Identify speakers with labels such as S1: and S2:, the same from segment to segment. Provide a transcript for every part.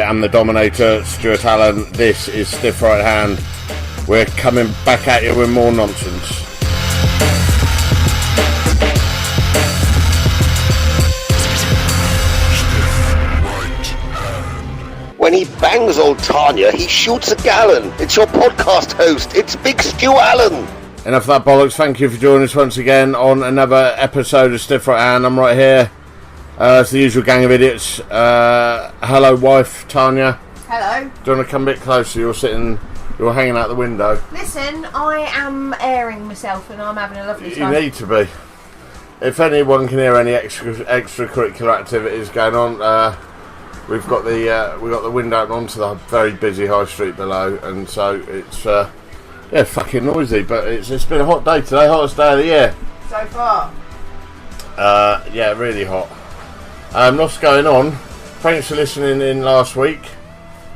S1: am the Dominator, Stuart Allen. This is Stiff Right Hand. We're coming back at you with more nonsense.
S2: When he bangs old Tanya, he shoots a gallon. It's your podcast host. It's Big Stu Allen.
S1: Enough of that bollocks. Thank you for joining us once again on another episode of Stiff Right Hand. I'm right here. It's the usual gang of idiots. Hello, wife Tanya.
S3: Hello.
S1: Do you want to come a bit closer? You're hanging out the window.
S3: Listen, I am airing myself and I'm having a lovely time.
S1: You need to be. If anyone can hear any extracurricular activities going on, we've got the window open onto the very busy high street below, and so it's fucking noisy. But it's been a hot day today, hottest day of the year
S3: So far.
S1: Yeah, really hot. Lots going on. Thanks for listening in last week.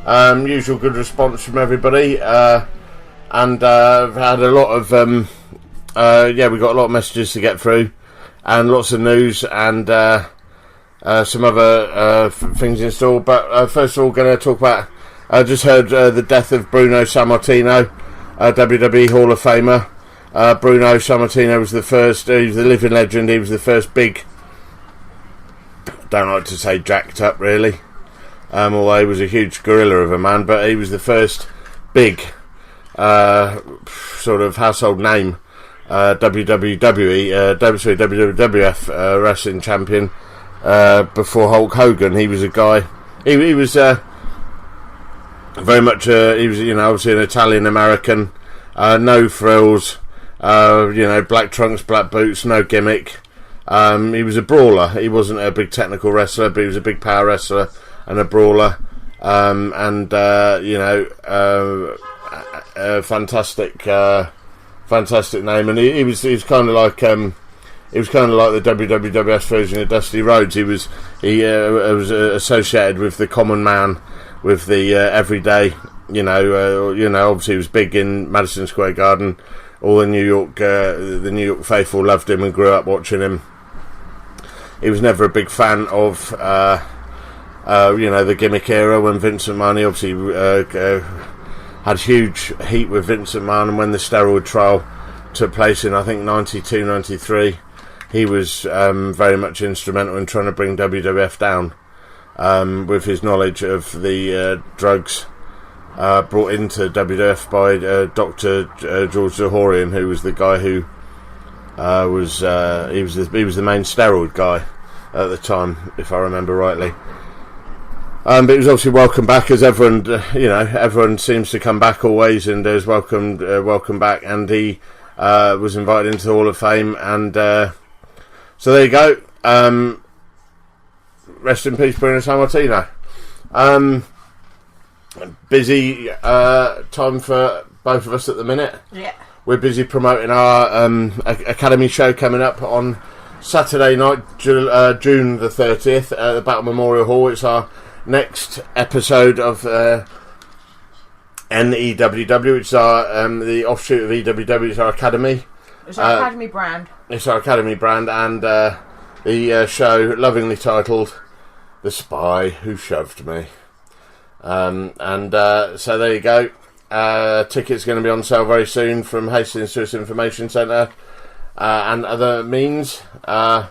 S1: Usual good response from everybody, and I've had a lot of we got a lot of messages to get through, and lots of news and some other things in store. But first of all, going to talk about. I just heard the death of Bruno Sammartino, WWE Hall of Famer. Bruno Sammartino was the first. He was the living legend. He was the first big. Don't like to say jacked up, really. Although he was a huge gorilla of a man, but he was the first big sort of household name WWF wrestling champion before Hulk Hogan. He was a guy. He was very much. He was, obviously an Italian American. No frills. Black trunks, black boots, no gimmick. He was a brawler. He wasn't a big technical wrestler, but he was a big power wrestler and a brawler. A fantastic name. And he was kind of like the WWF version of Dusty Rhodes. He was associated with the common man, with the everyday. Obviously he was big in Madison Square Garden. All the New York faithful loved him and grew up watching him. He was never a big fan of, the gimmick era when Vince McMahon obviously had huge heat with Vince McMahon, and when the steroid trial took place in, I think, 92, 93, he was very much instrumental in trying to bring WWF down with his knowledge of the drugs brought into WWF by Dr. George Zahorian, who was the guy who was the main steroid guy at the time, if I remember rightly. But he was obviously welcome back, as everyone seems to come back always, and is welcome back. And he was invited into the Hall of Fame, and so there you go. Rest in peace, Bruno Sammartino. Busy time for both of us at the minute.
S3: Yeah.
S1: We're busy promoting our Academy show coming up on Saturday night, June the 30th, at the Battle Memorial Hall. It's our next episode of NEWW, which is the offshoot of EWW. It's our Academy.
S3: It's our Academy brand.
S1: It's our Academy brand, and the show, lovingly titled The Spy Who Shoved Me. So there you go. Tickets going to be on sale very soon from Hastings Swiss Information Centre and other means.
S3: My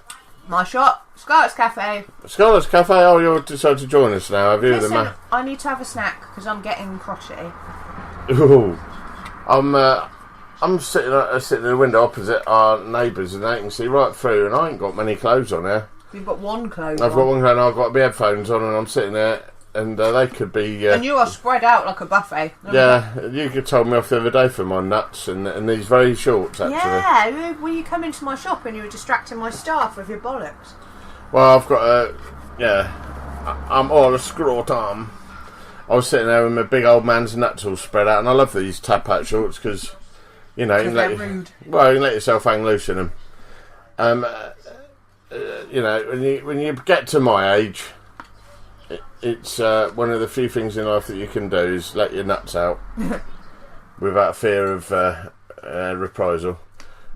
S3: shop, Scarlett's Cafe.
S1: Scarlett's Cafe. Oh, you've decided to join us now, have you?
S3: Listen, I need to have a snack because I'm getting crotchety.
S1: Ooh. I'm sitting in the window opposite our neighbours, and they can see right through, and I ain't got many clothes on here.
S3: You've got one clothes
S1: I've got one clothes, and I've got my headphones on, and I'm sitting there. And they could be...
S3: and you are spread out like a buffet.
S1: Yeah, you could told me off the other day for my nuts and these very shorts, actually.
S3: Yeah, well, you come into my shop and you were distracting my staff with your bollocks.
S1: Well, I've got I'm all a scrotum. I was sitting there with my big old man's nuts all spread out, and I love these tap-out shorts because, you can
S3: rude.
S1: Well, you can let yourself hang loose in them. When you get to my age... It's one of the few things in life that you can do is let your nuts out without fear of reprisal.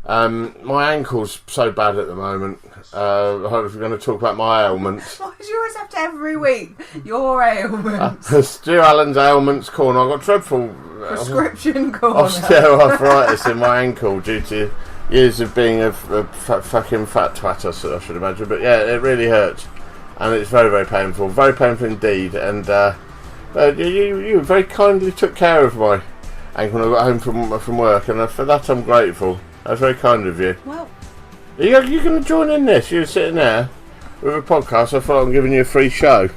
S1: My ankle's so bad at the moment. I hope we're going to talk about my ailments.
S3: Why do you always have to every week? Your ailments.
S1: Stu Allen's ailments corner. I've got dreadful
S3: Prescription corner.
S1: osteoarthritis in my ankle due to years of being a fucking fat twat, I should imagine. But yeah, it really hurts. And it's very, very painful. Very painful indeed. And you very kindly took care of my ankle when I got home from work. And for that I'm grateful. That's very kind of you.
S3: Well,
S1: Are you going to join in this? You're sitting there with a podcast. I thought I'm giving you a free show.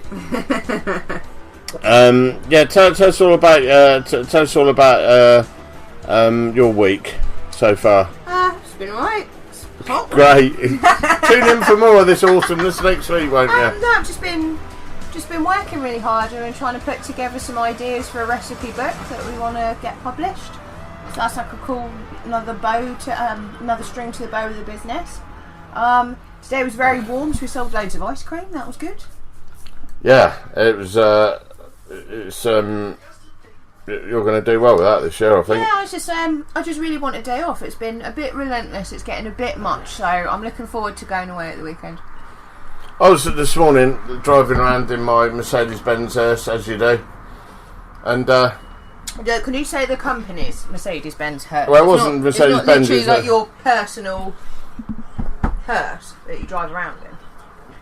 S1: Tell us all about your week so far.
S3: it's been alright. It's hot.
S1: Great. Tune in for more of this awesomeness next week, won't you?
S3: No, I've just been working really hard and trying to put together some ideas for a recipe book that we want to get published. So that's like a cool another string to the bow of the business. Today was very warm, so we sold loads of ice cream. That was good.
S1: Yeah, it was. You're going to do well with that this year, I think.
S3: Yeah, I just really want a day off. It's been a bit relentless. It's getting a bit much, so I'm looking forward to going away at the weekend.
S1: I was this morning driving around in my Mercedes-Benz hearse, as you do, and.
S3: Can you say the company's Mercedes-Benz hearse?
S1: Well, it wasn't Mercedes-Benz.
S3: It's not literally like your personal hearse that you drive around in.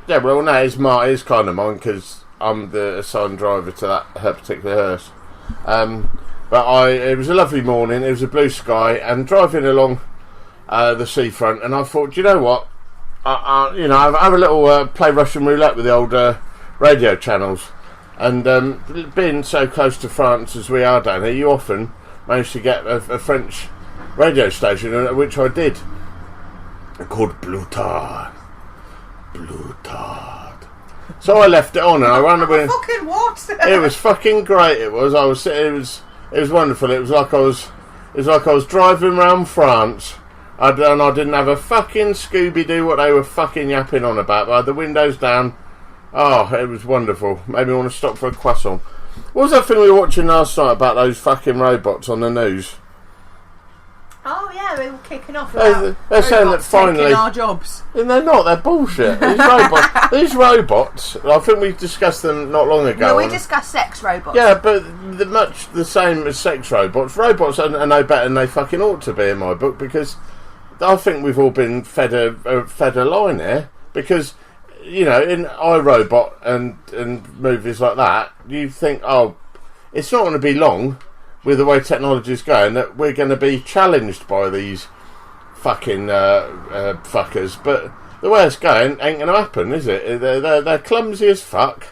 S1: Yeah, well, no, it's kind of mine because I'm the assigned driver to her particular hearse. But it was a lovely morning. It was a blue sky, and driving along the seafront, and I thought, do you know what? I have a little play Russian roulette with the old radio channels. And being so close to France as we are down here, you often manage to get a French radio station, which I did, called Blue Tard. So I left it on and I ran away.
S3: Fucking what?
S1: It was fucking great. It was. It was wonderful. It was like I was driving around France. I didn't have a fucking Scooby-Doo what they were fucking yapping on about. But I had the windows down. Oh, it was wonderful. Made me want to stop for a croissant. What was that thing we were watching last night about those fucking robots on the news?
S3: Oh yeah, they were kicking off.
S1: They're saying that finally
S3: taking our jobs.
S1: And they're not. They're bullshit. These robots. I think we discussed them not long ago.
S3: No, we discussed sex robots.
S1: Yeah, but they're much the same as sex robots. Robots are no better than they fucking ought to be in my book, because I think we've all been fed a line here, because. You know, in iRobot and movies like that, you think, oh, it's not going to be long with the way technology's going that we're going to be challenged by these fucking fuckers. But the way it's going ain't going to happen, is it? They're clumsy as fuck.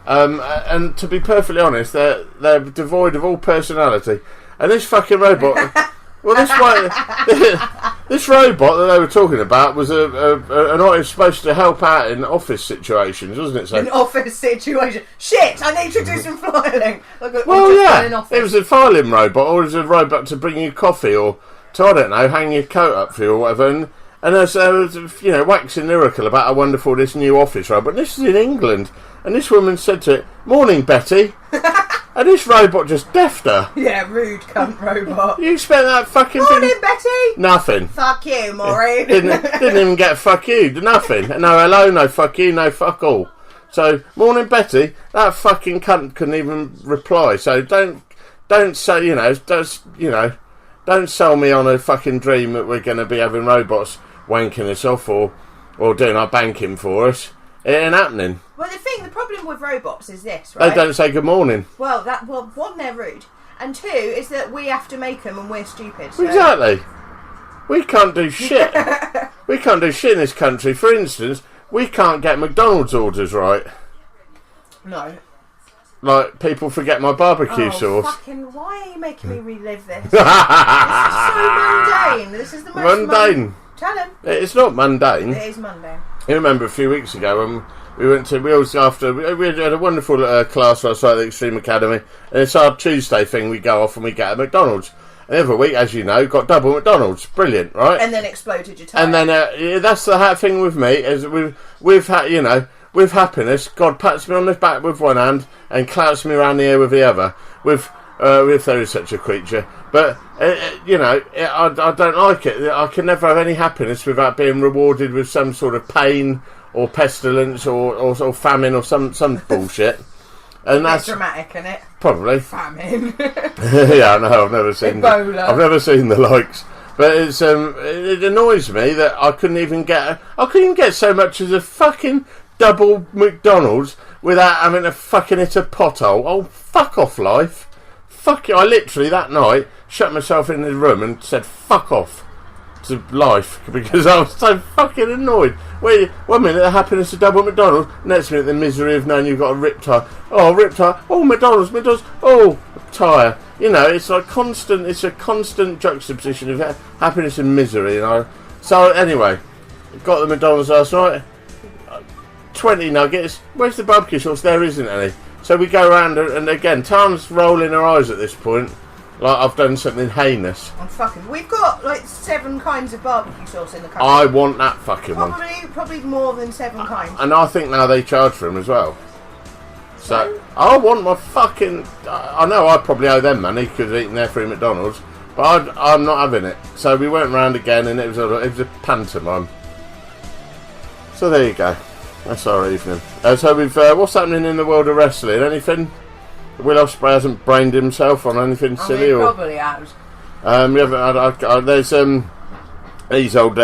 S1: And to be perfectly honest, they're devoid of all personality. And this fucking robot... Well, this robot that they were talking about was an artist supposed to help out in office situations, wasn't it? So,
S3: an office situation. Shit! I need to do some filing.
S1: It was a filing robot, or it was a robot to bring you coffee, or to, I don't know, hang your coat up for you or whatever. And there's waxing lyrical about how wonderful this new office robot. And this is in England, and this woman said to it, "Morning, Betty." And this robot just deffed her.
S3: Yeah, rude cunt robot.
S1: You spent that fucking
S3: Morning,
S1: thing...
S3: Betty!
S1: Nothing.
S3: Fuck you, Maureen.
S1: Didn't even get fuck you. Nothing. No hello, no fuck you, no fuck all. So, morning, Betty. That fucking cunt couldn't even reply. So don't say, don't sell me on a fucking dream that we're going to be having robots wanking us off or doing our banking for us. It ain't happening.
S3: Well, the problem with robots is this, right?
S1: They don't say good morning.
S3: Well, one, they're rude, and two is that we have to make them, and we're stupid. So.
S1: Exactly. We can't do shit. We can't do shit in this country. For instance, we can't get McDonald's orders right.
S3: No.
S1: Like, people forget my barbecue sauce.
S3: Fucking, why are you making me relive this? This is so mundane. This is the most
S1: mundane.
S3: Tell him.
S1: It's not mundane.
S3: It is mundane.
S1: You remember a few weeks ago when we had a wonderful class last night at the Extreme Academy, and it's our Tuesday thing. We go off and we get a McDonald's. And every week, as you know, got double McDonald's. Brilliant, right?
S3: And then exploded your tire.
S1: And then that's the thing with me, is we've had, with happiness, God pats me on the back with one hand and clouts me around the ear with the other. With if there is such a creature. But you know, I don't like it. I can never have any happiness without being rewarded with some sort of pain or pestilence or famine or some bullshit. And that's
S3: dramatic, isn't it?
S1: Probably
S3: famine.
S1: Yeah, I know. I've never seen
S3: Ebola.
S1: I've never seen the likes. But it's it annoys me that I couldn't even get so much as a fucking double McDonald's without having to fucking hit a pothole. Oh, fuck off, life. Fuck it. I literally that night shut myself in the room and said fuck off to life because I was so fucking annoyed. Wait, 1 minute the happiness of double McDonald's, next minute the misery of knowing you've got a rip tyre. Oh, rip tyre. Oh, McDonald's. Oh, tyre. You know, it's like constant. It's a constant juxtaposition of happiness and misery. So anyway, got the McDonald's last night. 20 nuggets. Where's the barbecue sauce? There isn't any. So we go around and again, Tarn's rolling her eyes at this point, like I've done something heinous.
S3: We've got like 7 kinds of barbecue sauce in the country.
S1: I want that fucking one.
S3: Probably more than 7 kinds.
S1: And I think now they charge for them as well. So I want my fucking. I know I probably owe them money because they're eating their free McDonald's, but I'm not having it. So we went round again, and it was a pantomime. So there you go. That's our evening. So we've what's happening in the world of wrestling? Anything? Will Ospreay hasn't brained himself on anything silly, or
S3: probably has.
S1: We haven't. There's these old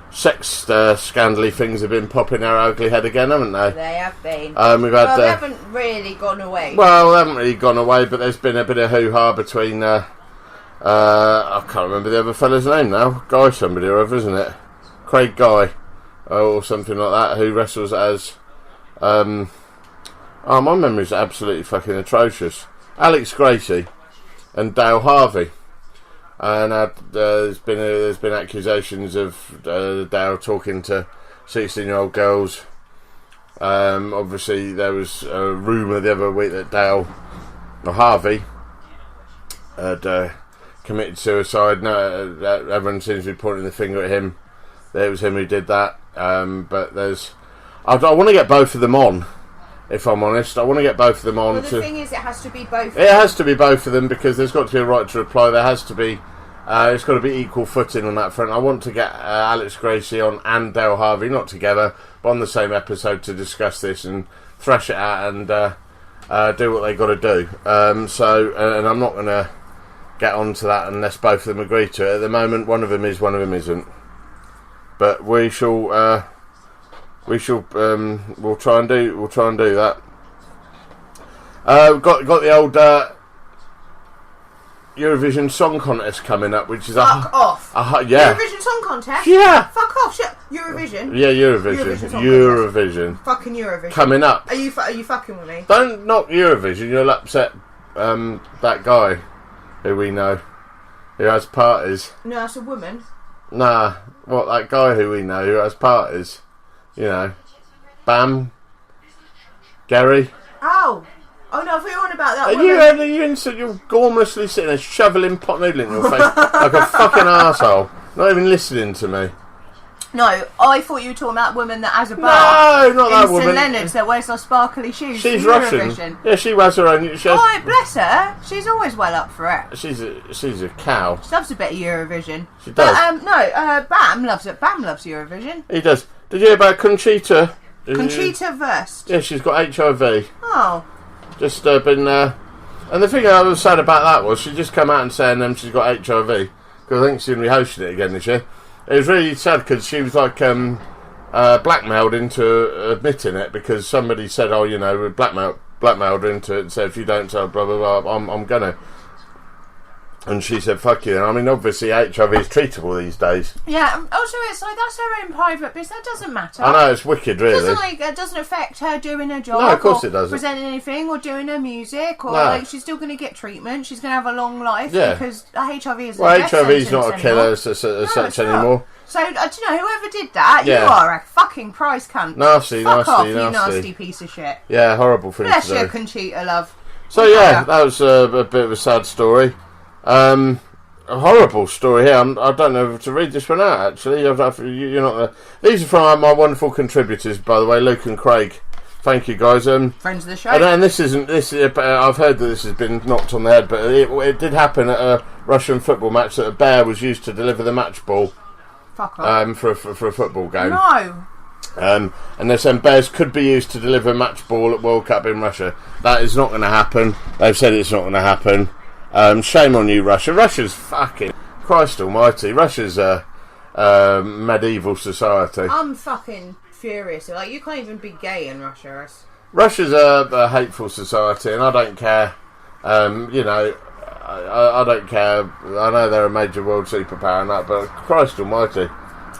S1: sex scandally things have been popping our ugly head again, haven't they?
S3: They have been.
S1: We've had.
S3: They haven't really gone away.
S1: Well, they haven't really gone away, but there's been a bit of hoo-ha between. I can't remember the other fella's name now. Guy, somebody or other, isn't it? Craig Guy, or something like that, who wrestles as. Oh, my memory's absolutely fucking atrocious. Alex Gracie and Dale Harvey. And there's been accusations of Dale talking to 16-year-old girls. Obviously, there was a rumour the other week that Harvey had committed suicide. No, everyone seems to be pointing the finger at him. That it was him who did that. But I want to get both of them on. If I'm honest, I want to get both of them on.
S3: Well, the thing is, it has to be both.
S1: It has to be both of them because there's got to be a right to reply. There has to be. It's got to be equal footing on that front. I want to get Alex Gracie on and Dale Harvey, not together, but on the same episode to discuss this and thrash it out and do what they got to do. And I'm not going to get onto that unless both of them agree to it. At the moment, one of them is, one of them isn't. But we shall. We'll try and do that. Got the old Eurovision Song Contest coming up, which is
S3: fuck off.
S1: Yeah.
S3: Eurovision Song Contest.
S1: Yeah.
S3: Fuck off. Shit. Eurovision.
S1: Yeah, Eurovision.
S3: Fucking Eurovision.
S1: Coming up.
S3: Are you fucking with me?
S1: Don't knock Eurovision. You'll upset that guy who we know who has parties.
S3: No, that's a woman.
S1: Nah, what, that guy who we know who has parties. You know, Bam, Gary.
S3: Oh no! I thought you were on about that.
S1: You're gormlessly sitting there shoveling pot noodle in your face like a fucking arsehole. Not even listening to me.
S3: No, I thought you were talking about that woman that has a bar.
S1: No, not that woman.
S3: St Leonard's that wears those sparkly shoes.
S1: She's Russian. Yeah, she wears her own.
S3: Oh, bless her. She's always well up for it.
S1: She's a cow.
S3: She loves a bit of Eurovision.
S1: She does.
S3: But Bam loves it. Bam loves Eurovision.
S1: He does. Did you hear about Conchita?
S3: Conchita Wurst.
S1: Yeah, she's got HIV.
S3: Oh.
S1: Just been. And the thing I was sad about that was she just come out and saying she's got HIV because I think she's going to be hosting it again this year. It was really sad because she was like blackmailed into admitting it because somebody said, "Oh, you know, we blackmailed her into it and said if you don't tell blah blah blah, I'm gonna." And she said, "Fuck you." And I mean, obviously, HIV is treatable these days.
S3: Yeah. Also, it's like that's her own private business. That doesn't matter.
S1: I know, it's wicked, really.
S3: It doesn't affect her doing her job.
S1: No, of course it doesn't.
S3: Presenting anything or doing her music or like she's still going to get treatment. She's going to have a long life because HIV is.
S1: Well, HIV is not a killer as such anymore.
S3: So, do you know, whoever did that, you are a fucking prize cunt.
S1: Nasty,
S3: Fuck off,
S1: nasty.
S3: you nasty piece of shit.
S1: Yeah, horrible thing to do.
S3: Bless you, Conchita, love.
S1: So, yeah, that was a bit of a sad story. A horrible story here. I don't know if to read this one out, actually. You're not. These are from my wonderful contributors, by the way, Luke and Craig. Thank you, guys.
S3: Friends of the show.
S1: And this isn't this. I've heard that this has been knocked on the head, but it did happen at a Russian football match that a bear was used to deliver the match ball.
S3: Fuck off.
S1: For a football game.
S3: No.
S1: And they're saying bears could be used to deliver a match ball at World Cup in Russia. That is not going to happen. They've said it's not going to happen. Shame on you, Russia. Russia's fucking Christ Almighty. Russia's a medieval society.
S3: I'm fucking furious. Like, you can't even be gay in Russia.
S1: Russia's a hateful society, and I don't care. You know, I don't care. I know they're a major world superpower and that, but Christ Almighty.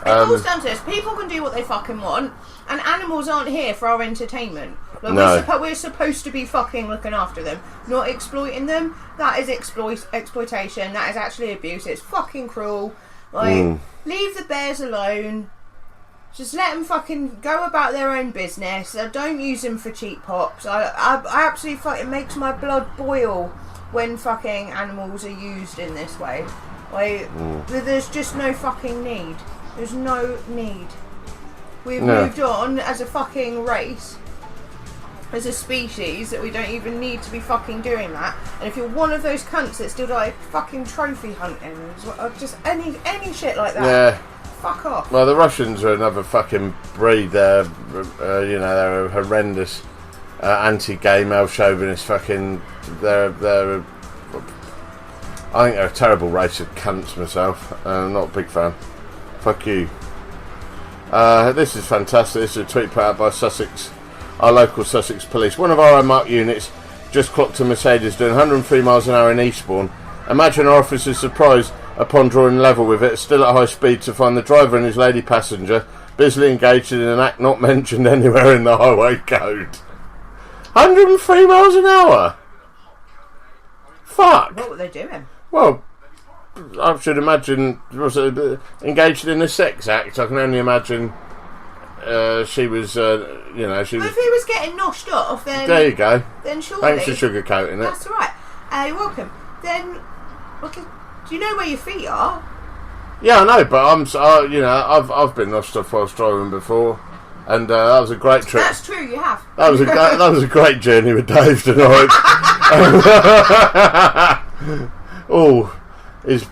S3: It boils down to this. People can do what they fucking want, and animals aren't here for our entertainment. Like,
S1: no.
S3: We're supposed to be fucking looking after them, not exploiting them. That is exploitation. That is actually abuse. It's fucking cruel. Like, leave the bears alone. Just let them fucking go about their own business. Don't use them for cheap pops. I absolutely fucking makes my blood boil when fucking animals are used in this way. Like, there's just no fucking need. There's no need. We've moved on as a fucking race, as a species, that we don't even need to be fucking doing that. And if you're one of those cunts that still like fucking trophy hunting, or just any shit like that. Yeah. Fuck off.
S1: Well, the Russians are another fucking breed. They're, you know, they're a horrendous anti-gay, male chauvinist fucking. I think they're a terrible race of cunts myself. I'm not a big fan. Fuck you. This is fantastic. This is a tweet put out by Sussex, our local Sussex police. One of our unmarked units just clocked a Mercedes doing 103 miles an hour in Eastbourne. Imagine our officer's surprise upon drawing level with it, still at high speed, to find the driver and his lady passenger busily engaged in an act not mentioned anywhere in the highway code. 103 miles an hour? Fuck.
S3: What were they doing?
S1: Well, I should imagine engaged in a sex act. I can only imagine she was, you know, she was.
S3: Well, if he was getting noshed off, then
S1: there you go.
S3: Then surely.
S1: Thanks for sugarcoating it.
S3: That's all right. You're welcome. Then, okay, do you know where your feet are?
S1: Yeah, I know, but you know, I've been noshed off whilst driving before, and that was a great trip.
S3: That's true, you have.
S1: That was a great journey with Dave tonight. Oh. His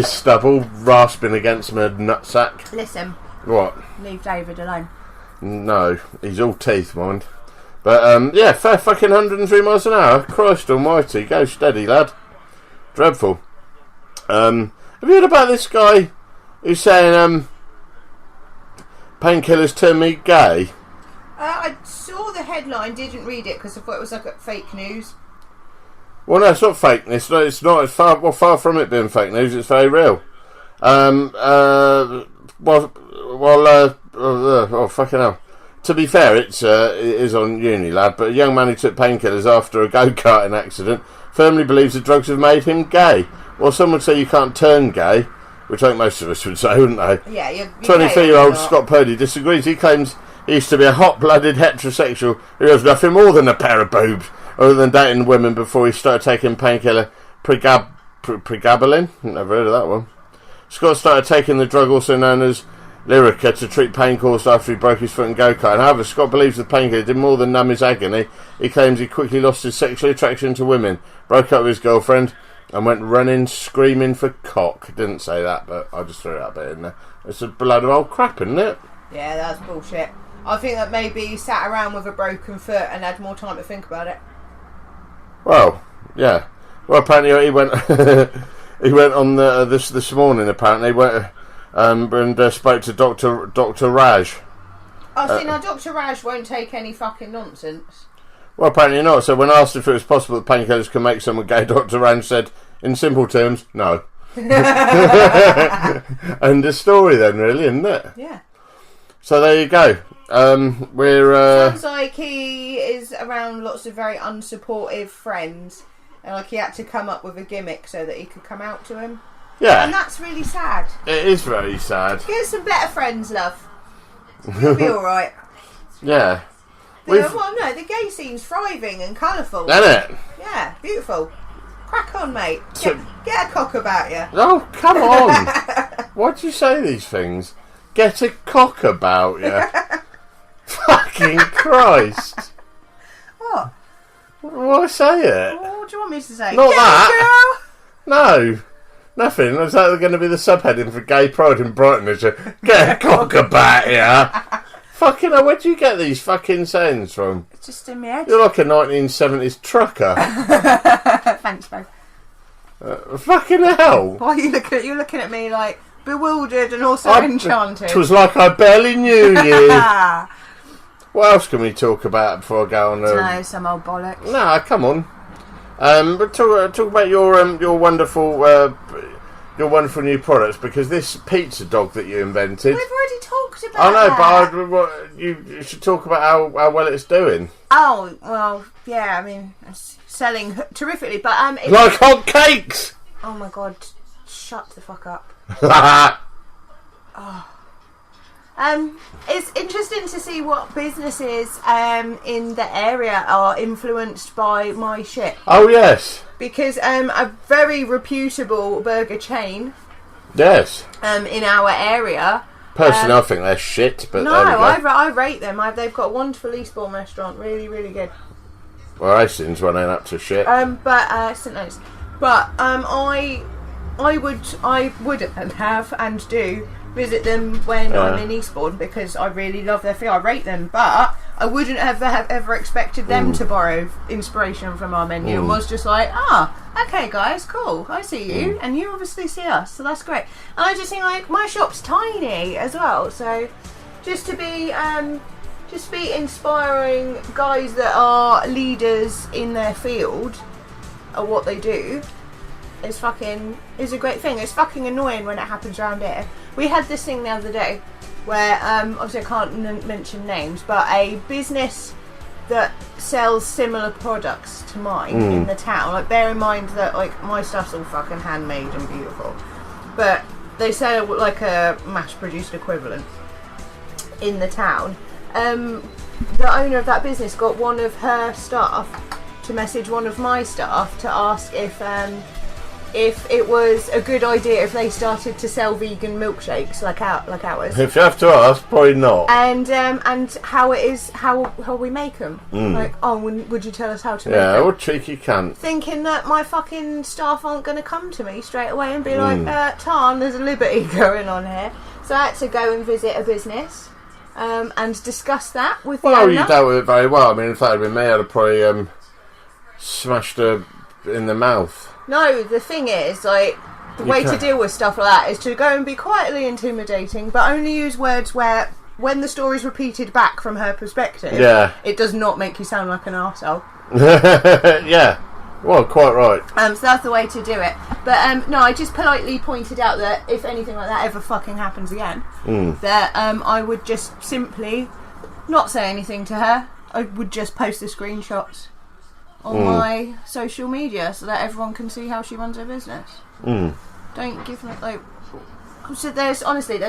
S1: stubble rasping against my nutsack.
S3: Listen.
S1: What?
S3: Leave David alone.
S1: No, he's all teeth, mind. But yeah, fair fucking 103 miles an hour. Christ Almighty, go steady, lad. Dreadful. Have you heard about this guy who's saying painkillers turn me gay?
S3: I saw the headline, didn't read it because I thought it was like fake news.
S1: Well, no, it's not fake news. It's not. It's far from it being fake news. It's very real. Oh, fucking hell. To be fair, it is on uni, lad. But a young man who took painkillers after a go-karting accident firmly believes the drugs have made him gay. Well, some would say you can't turn gay, which I think most of us would say, wouldn't they?
S3: Yeah, you're
S1: 23-year-old Scott Purdy disagrees. He claims he used to be a hot-blooded heterosexual who has nothing more than a pair of boobs, other than dating women, before he started taking painkiller pregabalin. Never heard of that one. Scott started taking the drug also known as Lyrica to treat pain caused after he broke his foot in go-kart. However, Scott believes the painkiller did more than numb his agony. He claims he quickly lost his sexual attraction to women, broke up with his girlfriend, and went running, screaming for cock. Didn't say that, but I just threw that bit in there. It's a blood of old crap, isn't it? Yeah,
S3: that's bullshit. I think that maybe he sat around with a broken foot and had more time to think about it.
S1: Well, yeah. Well, apparently he went. He went on this morning. Apparently, he went and spoke to Dr. Raj.
S3: Oh, see, now Dr. Raj won't take any fucking nonsense.
S1: Well, apparently not. So when asked if it was possible that painkillers can make someone gay, Dr. Raj said, in simple terms, no. And the story then, really, isn't it?
S3: Yeah.
S1: So there you go.
S3: Sounds like he is around lots of very unsupportive friends, and like he had to come up with a gimmick so that he could come out to him.
S1: Yeah.
S3: And that's really sad.
S1: It is very sad.
S3: Get some better friends, love. You'll be alright.
S1: Yeah.
S3: Well, no, the gay scene's thriving and colourful.
S1: Isn't it?
S3: Yeah, beautiful. Crack on, mate. Get a cock about you.
S1: Oh, come on. Why'd you say these things? Get a cock about you. Fuck fucking Christ.
S3: What?
S1: Why say it?
S3: What do you want me to say?
S1: Not
S3: Gay
S1: that.
S3: girl!
S1: No. Nothing. Is that going to be the subheading for Gay Pride in Brighton? Is it, get a cock about here. Fucking hell, where do you get these fucking sayings from?
S3: It's just in my head.
S1: You're like a 1970s trucker.
S3: Thanks, babe.
S1: Fucking hell.
S3: Why are you looking at? You're looking at me like bewildered and also enchanted.
S1: It was like I barely knew you. What else can we talk about before I go on?
S3: No, some old bollocks.
S1: Nah, come on. But talk about your wonderful new products, because this pizza dog that you invented.
S3: We've already talked about.
S1: I know,
S3: that.
S1: but you should talk about how well it's doing.
S3: Oh well, yeah. I mean, it's selling terrifically, but
S1: like hot cakes.
S3: Oh my god! Shut the fuck up. It's interesting to see what businesses in the area are influenced by my shit.
S1: Oh yes.
S3: Because a very reputable burger chain.
S1: Yes.
S3: In our area.
S1: Personally, I think they're shit, but
S3: no,
S1: there we go.
S3: I rate them. They've got a wonderful Eastbourne restaurant, really, really good.
S1: Well, Hastings one ain't up to shit.
S3: But St. Louis. But I would have and do visit them when I'm in Eastbourne, because I really love their food. I rate them, but I wouldn't have ever expected them to borrow inspiration from our menu, and was just like, okay guys, cool, I see you, and you obviously see us, so that's great. And I just think, like, my shop's tiny as well, so just to be inspiring guys that are leaders in their field or what they do is a great thing. It's fucking annoying when it happens around here. We had this thing the other day where, obviously I can't mention names, but a business that sells similar products to mine in the town, like, bear in mind that, like, my stuff's all fucking handmade and beautiful, but they sell like a mass-produced equivalent in the town. The owner of that business got one of her staff to message one of my staff to ask if it was a good idea if they started to sell vegan milkshakes like ours.
S1: If you have to ask, probably not.
S3: And how it is, how we make them. Like, would you tell us how to make them?
S1: Yeah, what cheeky cunt.
S3: Thinking that my fucking staff aren't going to come to me straight away and be like, Tarn, there's a liberty going on here. So I had to go and visit a business and discuss that with the owner.
S1: Well, you dealt with it very well. I mean, if that had been me, I'd have probably smashed her in the mouth.
S3: No, the thing is, like, the way to deal with stuff like that is to go and be quietly intimidating, but only use words where, when the story's repeated back from her perspective, it does not make you sound like an arsehole.
S1: Yeah, well, quite right.
S3: So that's the way to do it. But no, I just politely pointed out that if anything like that ever fucking happens again, that I would just simply not say anything to her. I would just post the screenshots on my social media so that everyone can see how she runs her business. Don't give me, like, so there's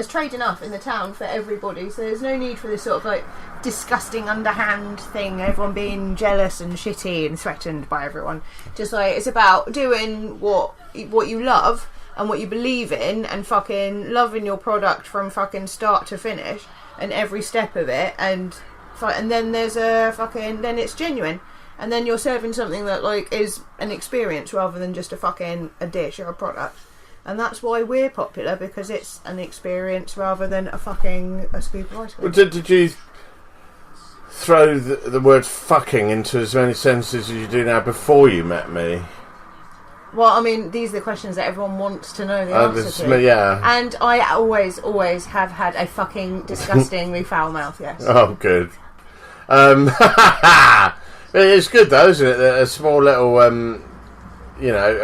S3: trade enough in the town for everybody, so there's no need for this sort of, like, disgusting underhand thing, everyone being jealous and shitty and threatened by everyone. Just, like, it's about doing what you love and what you believe in, and fucking loving your product from fucking start to finish and every step of it, and then there's then it's genuine. And then you're serving something that, like, is an experience rather than just a dish or a product. And that's why we're popular, because it's an experience rather than a scoop of ice cream.
S1: Well, did you throw the word fucking into as many sentences as you do now before you met me?
S3: Well, I mean, these are the questions that everyone wants to know the answer to.
S1: Yeah.
S3: And I always have had a fucking disgustingly foul mouth, yes.
S1: Oh, good. It's good though, isn't it? A small little, a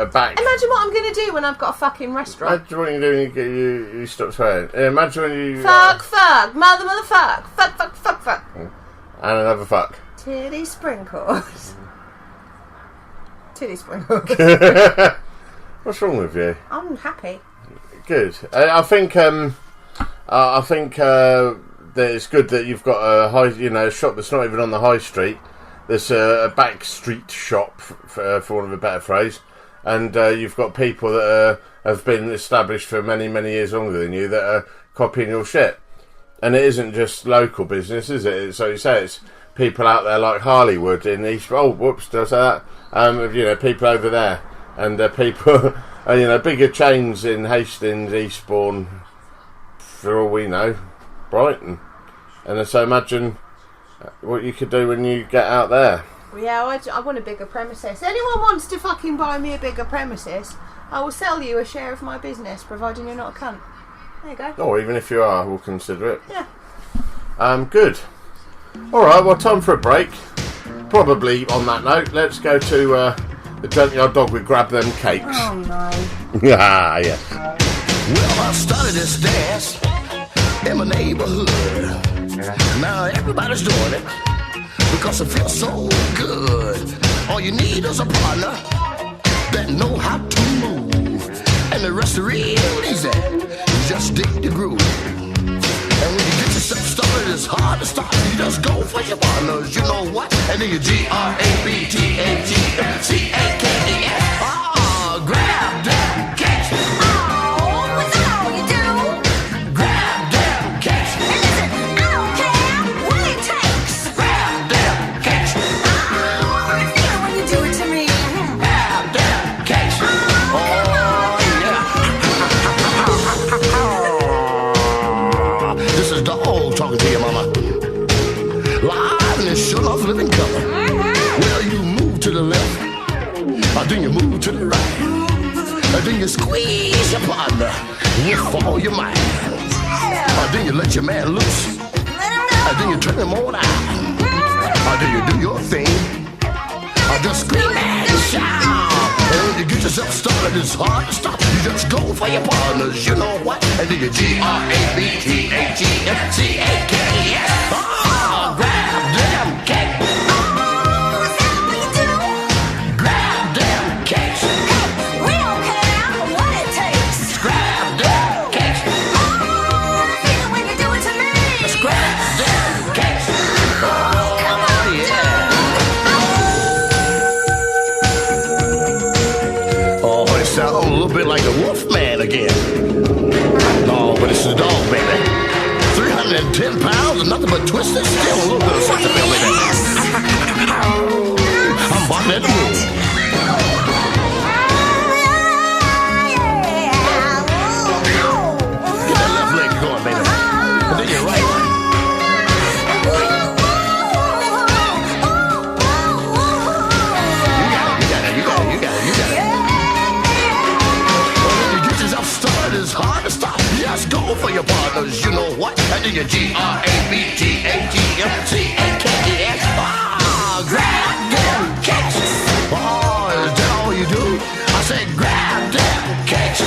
S1: back.
S3: Imagine what I'm going to do when I've got a fucking restaurant.
S1: Imagine what you do when you stop swearing. Imagine when you...
S3: Fuck, motherfuck, fuck.
S1: And another fuck.
S3: Titty sprinkles. Titty sprinkles.
S1: What's wrong with you?
S3: I'm happy.
S1: Good. I think that it's good that you've got a shop that's not even on the high street. There's a back street shop, for want of a better phrase, and you've got people that have been established for many, many years longer than you that are copying your shit. And it isn't just local business, is it? So you say it's people out there like Harleywood in East. Oh, whoops! Did I say that? People over there, and people, bigger chains in Hastings, Eastbourne, for all we know, Brighton. And so imagine what you could do when you get out there.
S3: Yeah, I want a bigger premises. Anyone wants to fucking buy me a bigger premises, I will sell you a share of my business, providing you're not a cunt. There you go.
S1: Or even if you are, we'll consider it.
S3: Yeah.
S1: Good. Alright, well, time for a break. Probably on that note, let's go to the Junkyard Dog with Grab Them Cakes.
S3: Oh, no.
S1: Ah, yes.
S4: Well, I started this dance in my neighborhood. Now everybody's doing it because it feels so good. All you need is a partner that know how to move, and the rest is real easy. Just dig the groove. And when you get yourself started, it's hard to stop. You just go for your partners, you know what? And then you GRABTAGMCAKES. Grab them cakes.
S5: Oh, that's all you do.
S4: Grab them cakes.
S5: And listen, I don't care what it takes.
S4: Grab them cakes.
S5: Oh, I feel when you do it to me.
S4: Grab them cakes. This is the old talking to your mama. Live in this shut off living color. Well, you move to the left, or then you move to the right, and then you squeeze your partner with all your might, or then you let your man loose, and then you turn him on out, or then you do your thing, or just scream and shout. And when you get yourself started, it's hard to stop. You just go for your partners, you know what? And then you GRABTAGMCAKES. Grab them cakes.
S5: What's that what you do?
S4: Grab them cakes.
S5: We don't care what it takes.
S4: Grab them cakes.
S5: Oh, I feel when you do it to me.
S4: Grab them cakes.
S5: Come on,
S4: Oh, it sounds a little bit like the wolf man again. No, but it's the dog, baby. 310 pounds and nothing but twisted steel. A little bit of such a bill, baby. I'm barking at the moon. Get that left leg going, baby. And then your right one. You got it. When you get yourself started, it's hard to stop. Just go for your partners, you know what? And then you GRABTAGMCAKES. Grab them cakes. Oh, is that all you do? I said grab them cakes.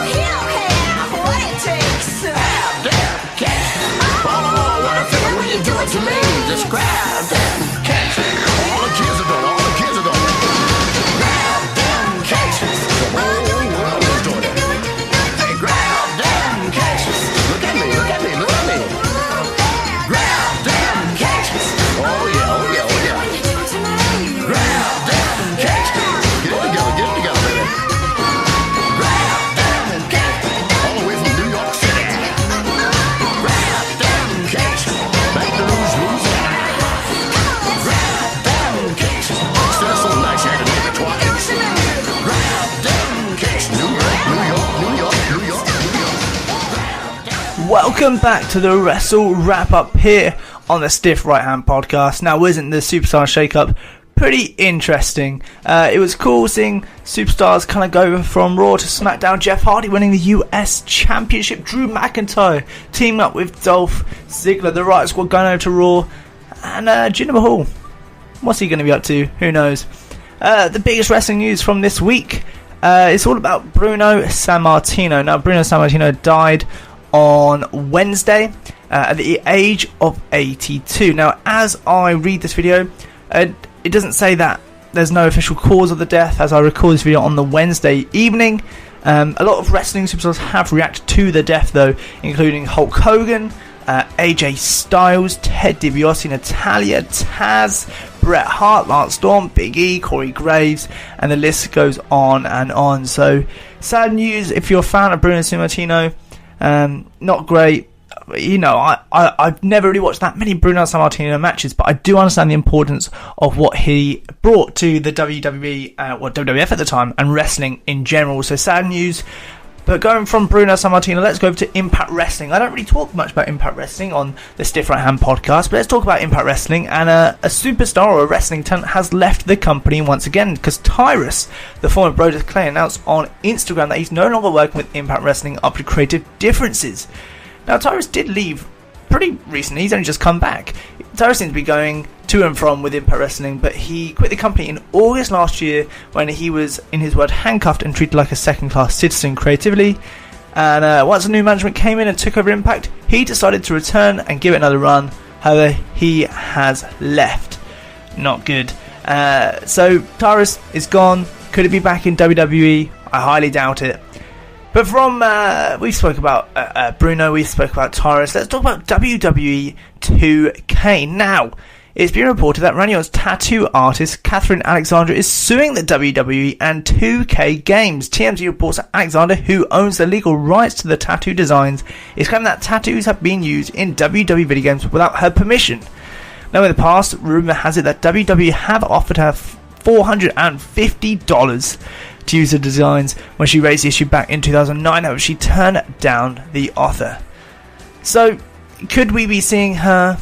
S5: he don't care what it takes.
S4: Grab them cakes. Oh, what a feeling when you do it to me. Just grab them cakes. All the kids are doing it. Grab them cakes. The whole world is doing it. Hey, grab them cakes. Look at me. Grab them cakes. Oh yeah. Grab them cakes. Get it together, baby. Grab them cakes. All the way from New York City. Grab them cakes. Back to Louisiana. Grab them cakes. Still so nice here to make it twice. Grab them cakes. New York.
S6: Welcome back to the Wrestle Wrap Up here on the Stiff Right Hand Podcast. Now, wasn't the Superstar Shake-Up pretty interesting? It was cool seeing superstars kind of go from Raw to SmackDown. Jeff Hardy winning the US Championship. Drew McIntyre teaming up with Dolph Ziggler. The Riot Squad going over to Raw. And Jinder Mahal. What's he going to be up to? Who knows? The biggest wrestling news from this week. It's all about Bruno Sammartino. Now, Bruno Sammartino died on Wednesday at the age of 82. Now, as I read this video, it doesn't say that there's no official cause of the death, as I record this video on the Wednesday evening. A lot of wrestling superstars have reacted to the death, though, including Hulk Hogan, AJ Styles, Ted DiBiase, Natalya, Taz, Bret Hart, Lance Storm, Big E, Corey Graves, and the list goes on and on. So, sad news if you're a fan of Bruno Sammartino. Not great. I've never really watched that many Bruno Sammartino matches, but I do understand the importance of what he brought to the WWE, WWF at the time, and wrestling in general. So sad news. But going from Bruno Sammartino, let's go over to Impact Wrestling. I don't really talk much about Impact Wrestling on the Stiff Right Hand podcast, but let's talk about Impact Wrestling. And a superstar or a wrestling talent has left the company once again, because Tyrus, the former Brodus Clay, announced on Instagram that he's no longer working with Impact Wrestling after creative differences. Now, Tyrus did leave pretty recently. He's only just come back. Tyrus seems to be going to and from with Impact Wrestling, but he quit the company in August last year when he was, in his word, handcuffed and treated like a second-class citizen creatively. And once the new management came in and took over Impact, he decided to return and give it another run. However, he has left. Not good. So Tyrus is gone. Could it be back in WWE? I highly doubt it. But from, we spoke about Bruno, we spoke about Tyrus, let's talk about WWE 2K. Now, it's been reported that Randy Orton's tattoo artist, Catherine Alexandra, is suing the WWE and 2K games. TMZ reports that Alexander, who owns the legal rights to the tattoo designs, is claiming that tattoos have been used in WWE video games without her permission. Now, in the past, rumour has it that WWE have offered her $450 to use the designs when she raised the issue back in 2009. However, she turned down the offer. So, could we be seeing her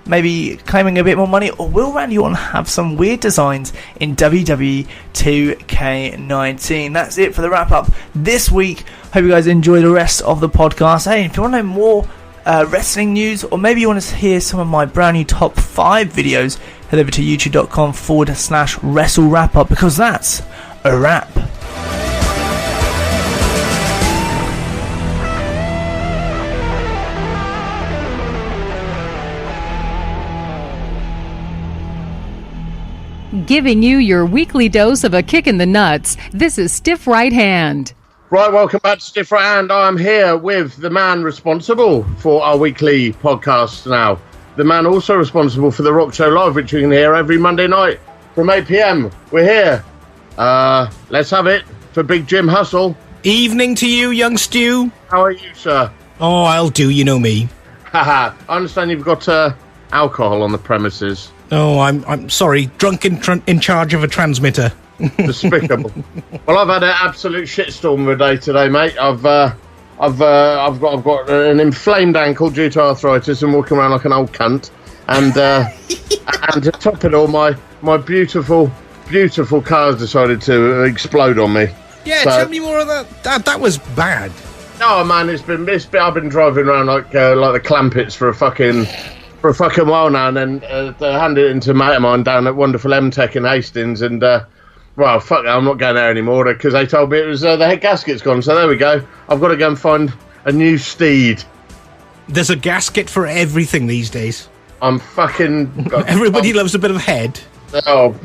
S6: maybe claiming a bit more money, or will Randy Orton have some weird designs in WWE 2K19? That's it for the wrap up this week. Hope you guys enjoy the rest of the podcast. Hey, if you want to know more wrestling news, or maybe you want to hear some of my brand new top 5 videos, head over to youtube.com/wrestle wrap up, because that's a wrap.
S7: Giving you your weekly dose of a kick in the nuts, this is Stiff Right Hand.
S1: Right, welcome back to Stiff Right Hand. I'm here with the man responsible for our weekly podcast now. The man also responsible for the Rock Show Live, which you can hear every Monday night from 8 p.m. We're here. Let's have it for Big Jim Hussell.
S8: Evening to you, young Stu.
S1: How are you, sir?
S8: Oh, I'll do, you know me.
S1: Haha, I understand you've got alcohol on the premises.
S8: Oh, I'm sorry, drunk in charge of a transmitter.
S1: Despicable. Well, I've had an absolute shitstorm of a day today, mate. I've got an inflamed ankle due to arthritis and walking around like an old cunt. And and to top it all, my beautiful car's decided to explode on me.
S8: Yeah,
S1: so,
S8: tell me more of that. That was bad.
S1: No, man, I've been driving around like the Clampets for a fucking while now, and then they handed it into a mate of mine down at Wonderful M-Tech in Hastings, and well, fuck it, I'm not going there anymore because they told me it was the head gasket's gone. So there we go. I've got to go and find a new steed.
S8: There's a gasket for everything these days.
S1: I'm fucking.
S8: Everybody loves a bit of head.
S1: Oh,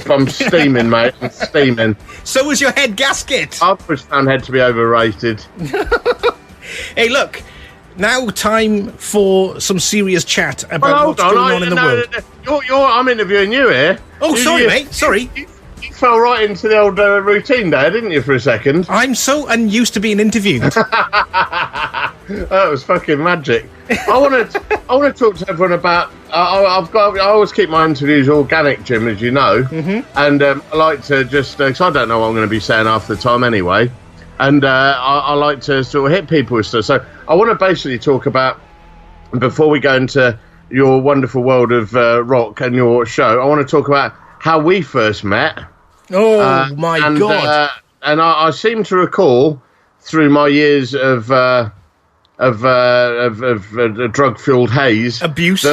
S1: I'm steaming, mate. I'm steaming.
S8: So was your head gasket.
S1: I've always found head to be overrated.
S8: Hey, look. Now time for some serious chat about what's going on in the world.
S1: I'm interviewing you here.
S8: Oh, sorry, mate. Sorry.
S1: You fell right into the old routine there, didn't you, for a second?
S8: I'm so unused to being interviewed.
S1: That was fucking magic. I want to talk to everyone about. I always keep my interviews organic, Jim, as you know, and I like to just because I don't know what I'm going to be saying half the time anyway, and I like to sort of hit people with stuff. So I want to basically talk about, before we go into your wonderful world of rock and your show, I want to talk about how we first met.
S8: Oh my God!
S1: And I seem to recall through my years of drug-fueled haze,
S8: abuse.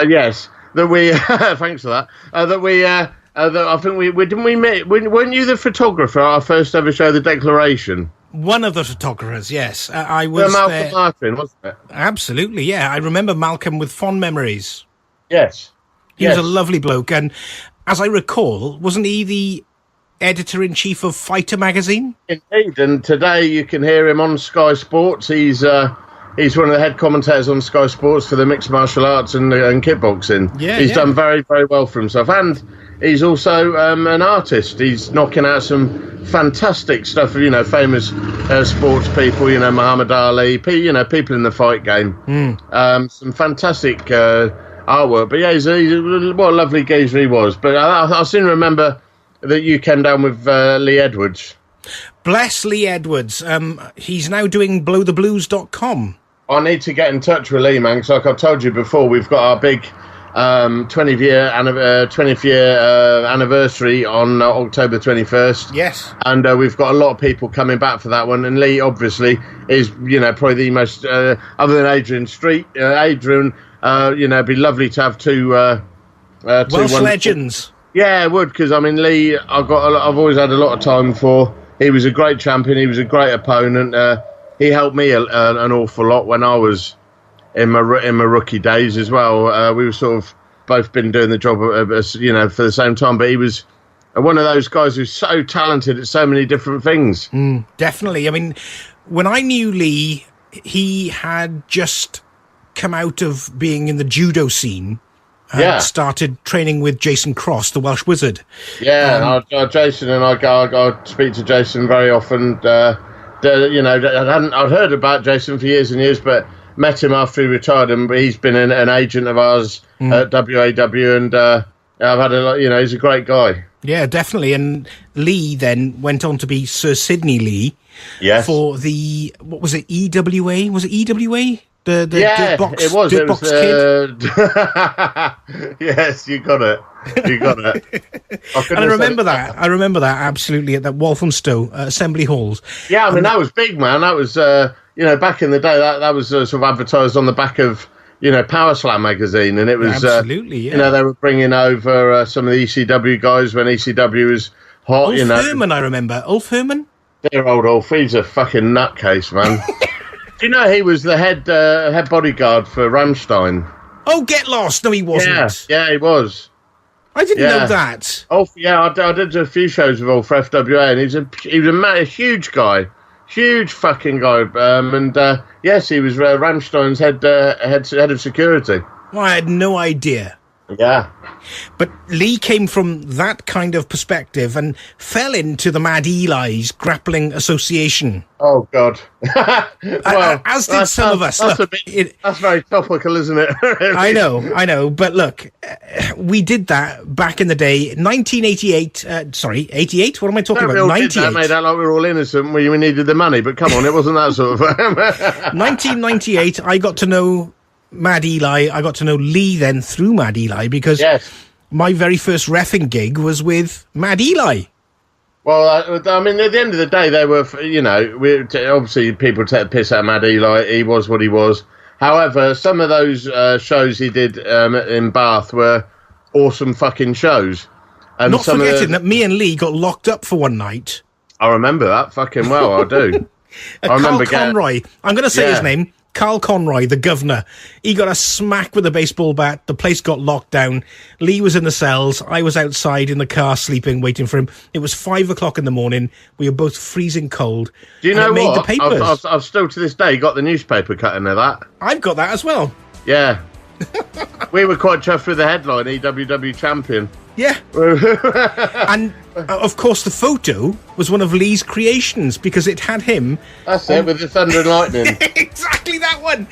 S1: Yes, that we. Thanks for that. That we. That I think we didn't we meet. Weren't you the photographer at our first ever show, The Declaration?
S8: One of the photographers, yes. I was
S1: Malcolm Martin, wasn't it?
S8: Absolutely, yeah. I remember Malcolm with fond memories.
S1: Yes.
S8: He was a lovely bloke, and as I recall, wasn't he the editor-in-chief of Fighter magazine?
S1: Indeed, and today you can hear him on Sky Sports. He's he's one of the head commentators on Sky Sports for the mixed martial arts and kickboxing.
S8: Yeah,
S1: he's done very, very well for himself, and he's also an artist. He's knocking out some fantastic stuff. You know, famous sports people. You know, Muhammad Ali. People in the fight game. Some fantastic artwork. But yeah, he's what a lovely geezer he was. But I seem to remember that you came down with Lee Edwards.
S8: Bless Lee Edwards. He's now doing blowtheblues.com.
S1: I need to get in touch with Lee, man, because like I've told you before, we've got our big 20th year anniversary on October 21st.
S8: Yes.
S1: And we've got a lot of people coming back for that one. And Lee, obviously, is, probably the most, other than Adrian Street, it'd be lovely to have two
S8: Welsh legends.
S1: Yeah, it would, because, Lee, I've always had a lot of time for. He was a great champion. He was a great opponent. He helped me an awful lot when I was in my rookie days as well. We were sort of both been doing the job, for the same time. But he was one of those guys who's so talented at so many different things.
S8: Definitely. When I knew Lee, he had just come out of being in the judo scene. Started training with Jason Cross, the Welsh Wizard.
S1: Yeah, Jason and I speak to Jason very often. I'd heard about Jason for years and years, but met him after he retired, and he's been an agent of ours at WAW, and I've had a lot. He's a great guy.
S8: Yeah, definitely. And Lee then went on to be Sir Sidney Lee.
S1: Yes.
S8: For the EWA? Was it EWA? The
S1: yeah,
S8: box,
S1: it was.
S8: Dirt box kid.
S1: Yes, you got it.
S8: And I remember that. Absolutely at that Walthamstow Assembly Halls.
S1: Yeah, that was big, man. That was back in the day. That was sort of advertised on the back of Power Slam magazine, and it was
S8: absolutely. Yeah.
S1: They were bringing over some of the ECW guys when ECW was hot.
S8: Ulf Herman, I remember. Ulf Herman.
S1: Dear old Ulf, he's a fucking nutcase, man. Do you know he was the head bodyguard for Rammstein?
S8: Oh, get lost! No, he wasn't.
S1: Yeah, he was.
S8: I didn't know that.
S1: Ulf, I did a few shows with Ulf for FWA, and he was a huge guy, huge fucking guy. Yes, he was Rammstein's head of security.
S8: Well, I had no idea.
S1: Yeah.
S8: But Lee came from that kind of perspective and fell into the Mad Eli's grappling association.
S1: Oh, God. Well,
S8: as did some of us.
S1: That's very topical, isn't it?
S8: I know. But look, we did that back in the day. 1988. 88? What am I talking about? 98.
S1: That made out like we were all innocent. We needed the money. But come on, it wasn't that sort of...
S8: 1998, I got to know Mad Eli. I got to know Lee then through Mad Eli because my very first reffing gig was with Mad Eli.
S1: Well, at the end of the day, they were, obviously people take a piss at Mad Eli. He was what he was. However, some of those shows he did in Bath were awesome fucking shows. And
S8: not forgetting that me and Lee got locked up for one night.
S1: I remember that fucking well, I do. I remember
S8: Carl Conroy. I'm going to say his name. Carl Conroy, the governor. He got a smack with a baseball bat. The place got locked down. Lee was in the cells. I was outside in the car sleeping, waiting for him. It was 5 o'clock in the morning. We were both freezing cold.
S1: Do you know what?
S8: Made the papers.
S1: I've still to this day got the newspaper cutting of that.
S8: I've got that as well.
S1: Yeah. We were quite chuffed with the headline, EWW champion.
S8: Yeah. And, of course, the photo was one of Lee's creations because it had him.
S1: That's it, with the thunder and lightning.
S8: Exactly that one.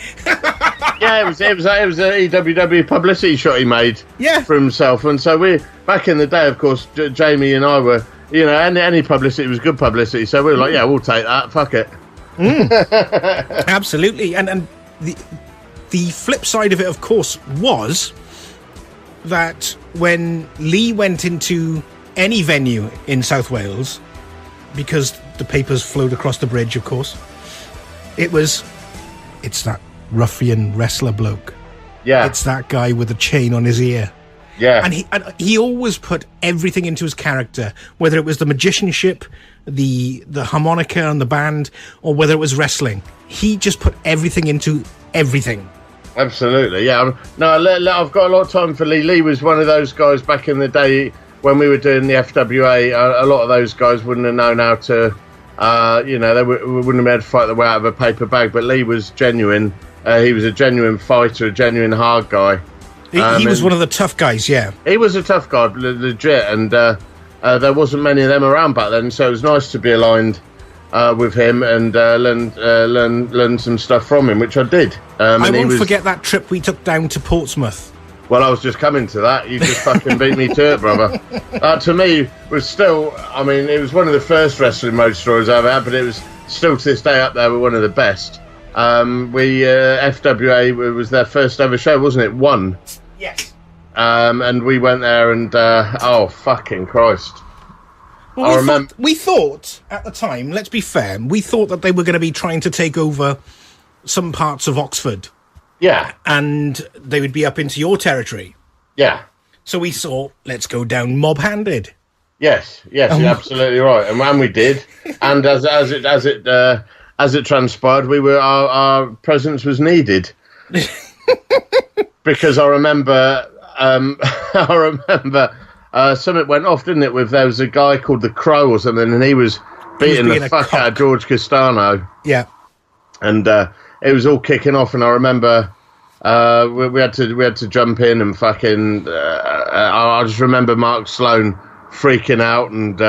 S1: Yeah, it was an EWW publicity shot he made for himself. And so back in the day, of course, Jamie and I were, any publicity was good publicity. So we were like, yeah, we'll take that. Fuck it.
S8: Absolutely. And the flip side of it, of course, was that when Lee went into any venue in South Wales, because the papers flowed across the bridge, of course, it's that ruffian wrestler bloke.
S1: Yeah.
S8: It's that guy with a chain on his ear.
S1: Yeah.
S8: And he always put everything into his character, whether it was the magicianship, the harmonica and the band, or whether it was wrestling. He just put everything into everything.
S1: Absolutely, yeah. No, I've got a lot of time for Lee. Lee was one of those guys back in the day when we were doing the FWA. A lot of those guys wouldn't have known how they wouldn't have been able to fight their way out of a paper bag. But Lee was genuine. He was a genuine fighter, a genuine hard guy.
S8: He was one of the tough guys, yeah.
S1: He was a tough guy, legit, and there wasn't many of them around back then, so it was nice to be aligned with him and learn some stuff from him, which I did.
S8: I won't forget that trip we took down to Portsmouth.
S1: Well, I was just coming to that. You just fucking beat me to it, brother. To me, was still, I mean, it was one of the first wrestling mode stories I ever had, but it was still to this day up there with one of the best. FWA was their first ever show, wasn't it? One.
S8: Yes.
S1: And we went there and, oh, fucking Christ.
S8: Well, we thought, at the time, let's be fair, we thought that they were going to be trying to take over some parts of Oxford.
S1: Yeah.
S8: And they would be up into your territory.
S1: Yeah.
S8: So we thought, let's go down mob-handed.
S1: Yes, you're absolutely right. And we did. And as it transpired, our presence was needed. Because I remember something went off, didn't it? There was a guy called the Crow or something, and he was beating the fuck out of George Castano.
S8: Yeah.
S1: And it was all kicking off, and I remember we had to jump in and fucking. I just remember Mark Sloan freaking out and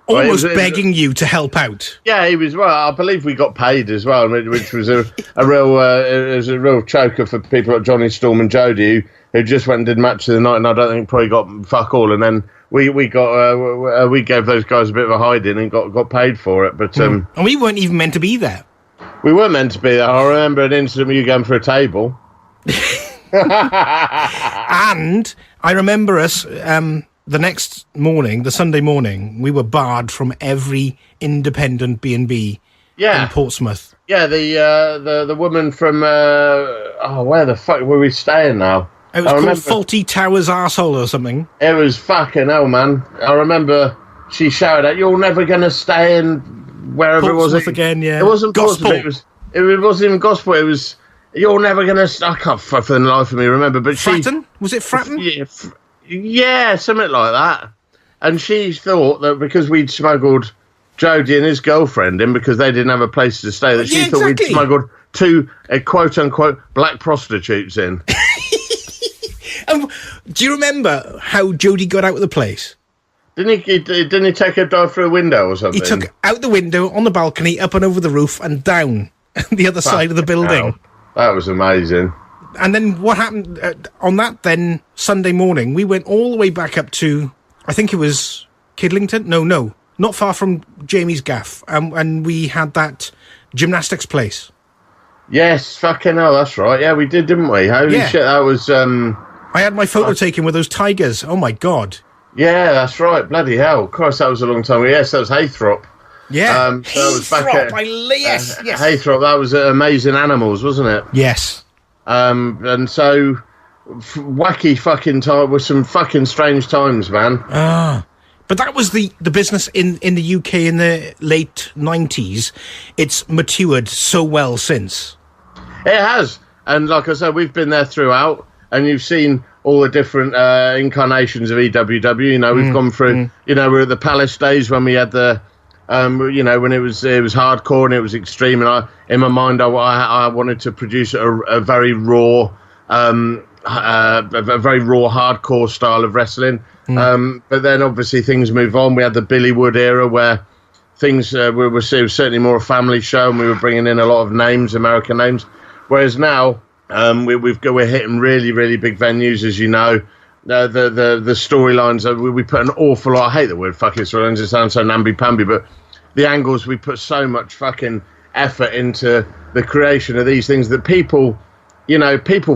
S8: almost begging you to help out.
S1: Yeah, he was. Well, I believe we got paid as well, which was a real choker for people like Johnny Storm and Jody who just went and did match of the night, and I don't think probably got fuck all. And then we gave those guys a bit of a hiding and got paid for it. But
S8: and we weren't even meant to be there.
S1: We weren't meant to be there. I remember an incident where you going for a table.
S8: And I remember us, the next morning, the Sunday morning, we were barred from every independent B&B in Portsmouth.
S1: Yeah, the woman from, where the fuck were we staying now?
S8: It was called Faulty Towers Arsehole or something.
S1: It was fucking hell, man. I remember she shouted out, "You're never going to stay in wherever
S8: Portsmouth
S1: it was."
S8: Again, yeah.
S1: It wasn't
S8: Gospel.
S1: Portsmouth. It wasn't even Gospel. It was, "You're never going to..." I can't for the life of me remember. But
S8: Fratton? Was it Fratton?
S1: Yeah, something like that. And she thought that because we'd smuggled Jody and his girlfriend in because they didn't have a place to stay, that she thought we'd smuggled two quote-unquote black prostitutes in.
S8: Do you remember how Jody got out of the place?
S1: Didn't he take her dive through a window or something?
S8: He took out the window, on the balcony, up and over the roof, and down the other side of the building.
S1: Hell. That was amazing.
S8: And then what happened on that then Sunday morning, we went all the way back up to, I think it was Kidlington? No, not far from Jamie's gaff. And we had that gymnastics place.
S1: Yes, fucking hell, that's right. Yeah, we did, didn't we? Holy shit, that was...
S8: I had my photo taken with those tigers. Oh, my God.
S1: Yeah, that's right. Bloody hell. Christ, that was a long time ago. Yes, that was Haythrop.
S8: Yeah.
S1: So that was back at...
S8: yes.
S1: Haythrop, that was Amazing Animals, wasn't it?
S8: Yes.
S1: And so... wacky fucking time with some fucking strange times, man.
S8: But that was the business in the UK in the late 90s. It's matured so well since.
S1: It has. And like I said, we've been there throughout, and you've seen all the different incarnations of EWW. You know, we've gone through, you know, we're at the Palace days when we had the, you know, when it was hardcore and it was extreme. And in my mind, I wanted to produce a very raw, a very raw hardcore style of wrestling. But then obviously things move on. We had the Billy Wood era where things it was certainly more a family show, and we were bringing in a lot of names, American names. Whereas now we're hitting really, really big venues, as you know. The storylines, we put an awful lot. I hate the word fucking storylines. It sounds so namby-pamby, but the angles, we put so much fucking effort into the creation of these things that people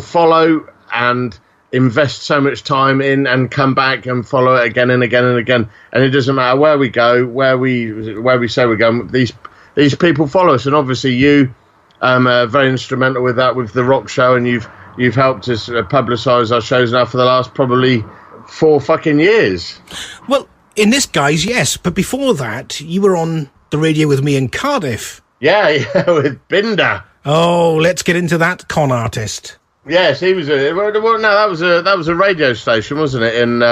S1: follow and invest so much time in and come back and follow it again and again and again. And it doesn't matter where we go, where we say we're going. These people follow us, and obviously you are very instrumental with that, with the Rock Show, and you've helped us publicise our shows now for the last probably 4 fucking years. Well,
S8: in this, guys, yes. But before that, you were on the radio with me in Cardiff.
S1: Yeah, with Binder.
S8: Oh, let's get into that con artist.
S1: Yes, he was that was a radio station, wasn't it? In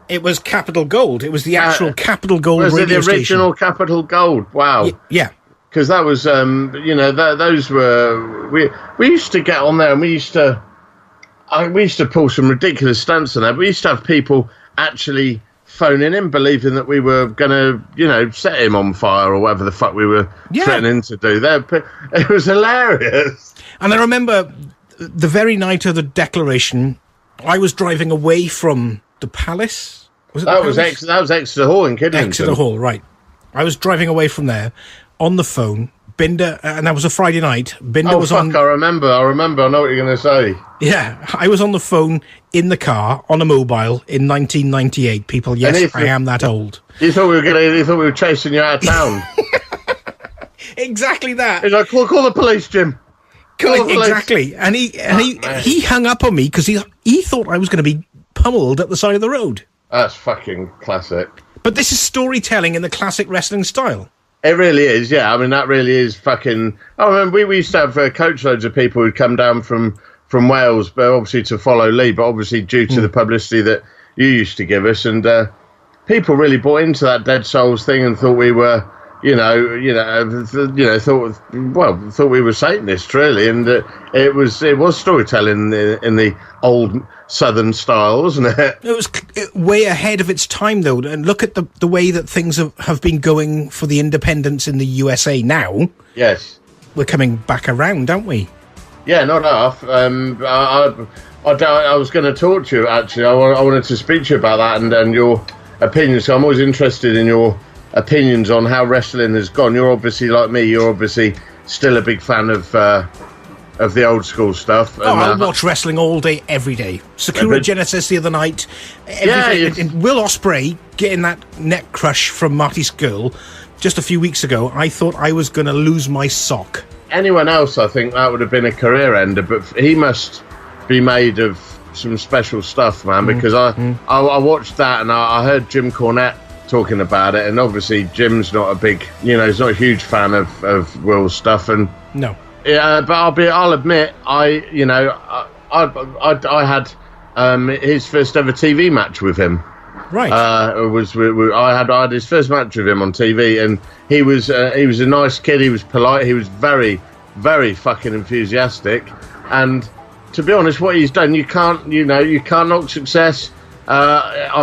S8: It was Capital Gold. It was the actual Capital Gold
S1: was
S8: radio
S1: it the original
S8: station.
S1: Capital Gold? Wow.
S8: Yeah.
S1: Because that was, those were we used to get on there, and we used to pull some ridiculous stunts on there. We used to have people actually phoning in, believing that we were going to, set him on fire or whatever the fuck we were threatening to do. There, it was hilarious.
S8: And I remember the very night of the declaration, I was driving away from the Palace. Was it
S1: That
S8: the
S1: was
S8: Palace?
S1: that was Exeter Hall in Kidlington.
S8: Exeter Hall, right. I was driving away from there on the phone. Binder, and that was a Friday night. Binder was on.
S1: I remember. I know what you're going to say.
S8: Yeah, I was on the phone in the car on a mobile in 1998. People, yes, I am that old.
S1: You thought we were chasing you out of town.
S8: Exactly that.
S1: He's like, call the police, Jim. Call the police.
S8: Exactly, and he hung up on me because he thought I was going to be pummeled at the side of the road.
S1: That's fucking classic.
S8: But this is storytelling in the classic wrestling style.
S1: It really is, yeah. I mean, that really is fucking... I remember we used to have coach loads of people who'd come down from Wales, but obviously to follow Lee, but obviously due to the publicity that you used to give us, and people really bought into that Dead Souls thing and thought we were, thought we were Satanists, really, and it was storytelling in the old Southern style, wasn't it?
S8: It was way ahead of its time, though, and look at the way that things have been going for the independents in the USA now.
S1: Yes.
S8: We're coming back around, aren't we?
S1: Yeah, not half. I was going to talk to you, actually. I wanted to speak to you about that and your opinions. So I'm always interested in your opinions on how wrestling has gone. You're obviously, like me, you're obviously still a big fan of the old school stuff.
S8: I watch wrestling all day, every day. Sakura Genesis the other night. And Will Ospreay getting that neck crush from Marty Skrull just a few weeks ago. I thought I was going to lose my sock.
S1: Anyone else, I think that would have been a career ender, but he must be made of some special stuff, man, because I watched that and I heard Jim Cornette talking about it, and obviously Jim's not a big, he's not a huge fan of Will's stuff, and
S8: no.
S1: Yeah, but I'll admit, I had his first ever TV match with him.
S8: Right.
S1: I had his first match with him on TV, and he was a nice kid. He was polite. He was very, very fucking enthusiastic. And to be honest, what he's done, you can't knock success. I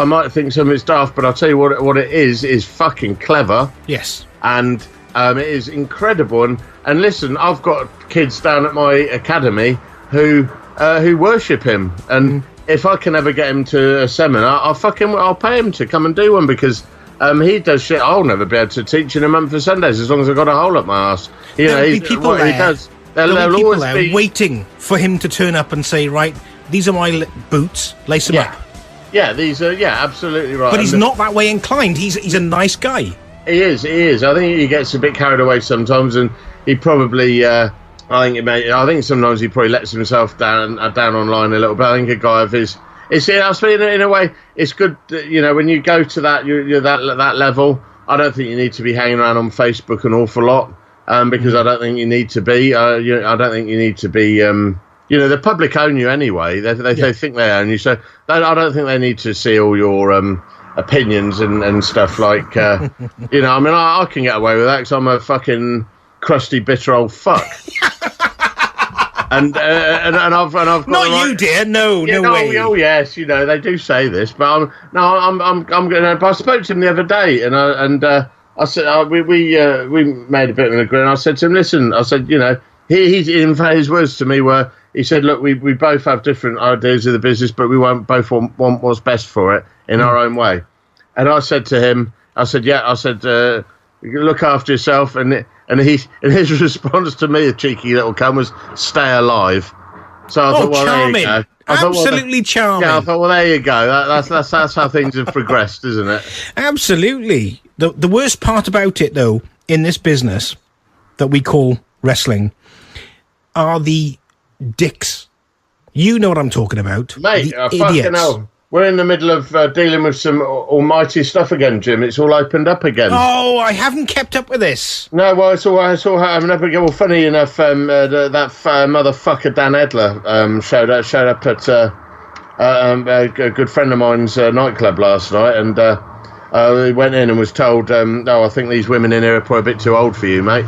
S1: might think some of it's daft, but I'll tell you what it is fucking clever.
S8: Yes.
S1: And it is incredible. And listen, I've got kids down at my academy who worship him, and if I can ever get him to a seminar, I'll pay him to come and do one, because he does shit I'll never be able to teach in a month of Sundays, as long as I've got a hole up my ass.
S8: There'll be people there waiting for him to turn up and say, right, these are my boots, lace them up.
S1: Yeah, these are, absolutely right.
S8: But he's not that way inclined. He's a nice guy.
S1: He is. I think he gets a bit carried away sometimes, and he probably... I think sometimes he probably lets himself down online a little bit. I think a guy of his, in a way, it's good. When you go to that, you're that level. I don't think you need to be hanging around on Facebook an awful lot, because I don't think you need to be. I don't think you need to be. The public own you anyway. They think they own you, so I don't think they need to see all your opinions and stuff like. I can get away with that because I'm a fucking crusty, bitter old fuck. and I've got
S8: not you, dear. No way.
S1: Oh yes, they do say this, but I'm going. But I spoke to him the other day, and I said we made a bit of an agreement. I said to him, listen, I said, he's in fact his words to me were, he said, look, we both have different ideas of the business, but we both want what's best for it in our own way. And I said to him, look after yourself, and his response to me, a cheeky little cunt, was stay alive. So I thought, well,
S8: charming.
S1: There you go.
S8: Absolutely charming.
S1: Yeah, I thought, well, there you go. That's how things have progressed, isn't it?
S8: Absolutely. The worst part about it, though, in this business that we call wrestling, are the dicks. You know what I'm talking about.
S1: Mate,
S8: the
S1: fucking
S8: idiots.
S1: hell. We're in the middle of dealing with some almighty stuff again, Jim. It's all opened up again.
S8: Oh, I haven't kept up with this.
S1: No, well, it's all happening up again. Well, funny enough, that motherfucker Dan Edler showed up at a good friend of mine's nightclub last night, and he went in and was told, "Oh, I think these women in here are probably a bit too old for you, mate."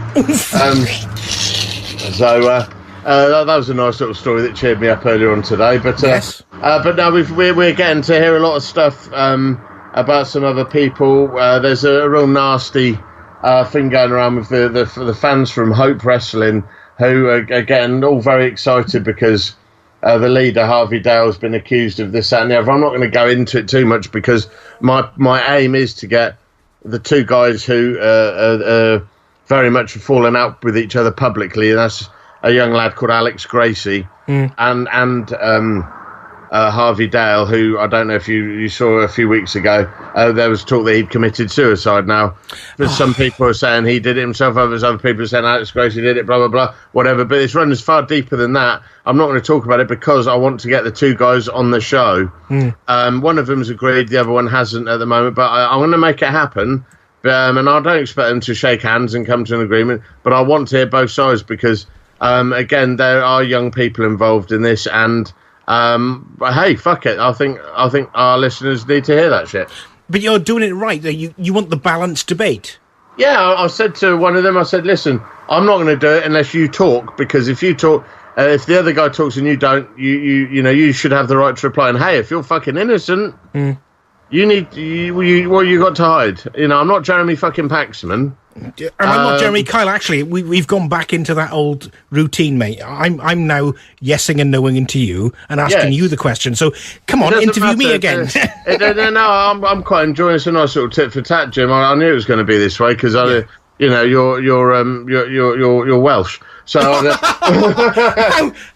S1: That was a nice little story that cheered me up earlier on today. But
S8: yes.
S1: But no, we're getting to hear a lot of stuff about some other people. There's a real nasty thing going around with the fans from Hope Wrestling, who are getting all very excited because the leader, Harvey Dale, has been accused of this, that and the other. I'm not going to go into it too much because my aim is to get the two guys who are very much fallen out with each other publicly, and that's a young lad called Alex Gracie and Harvey Dale, who I don't know if you saw a few weeks ago. There was talk that he'd committed suicide now. But some people are saying he did it himself, other people are saying Alex Gracie did it, blah, blah, blah, whatever. But it's run as far deeper than that. I'm not going to talk about it because I want to get the two guys on the show. One of them's agreed, the other one hasn't at the moment, but I'm going to make it happen. And I don't expect them to shake hands and come to an agreement, but I want to hear both sides because, again, there are young people involved in this, and but hey, fuck it. I think our listeners need to hear that shit.
S8: But you're doing it right. You want the balanced debate.
S1: Yeah, I said to one of them, I said, listen, I'm not going to do it unless you talk, because if you talk, if the other guy talks and you don't, you should have the right to reply. And hey, if you're fucking innocent, you need what you got to hide. I'm not Jeremy fucking Paxman.
S8: And I'm not Jeremy Kyle. Actually, we've gone back into that old routine, mate. I'm now yesing and knowing into you and asking you the question. So come on, interview me again.
S1: No, I'm quite enjoying it. It's a nice little tit for tat, Jim. I knew it was going to be this way because you're Welsh. So,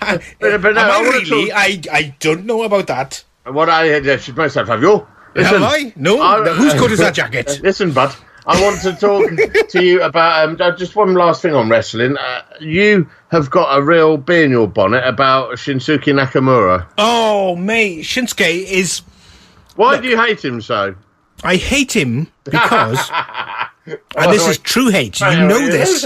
S8: I don't know about that.
S1: What I should myself have you. Listen,
S8: have I? No. Whose coat is that jacket?
S1: Listen, bud. I want to talk to you about just one last thing on wrestling. You have got a real bee in your bonnet about Shinsuke Nakamura.
S8: Oh, mate, Shinsuke is...
S1: Why do you hate him so?
S8: I hate him because... and this is true hate. You know this.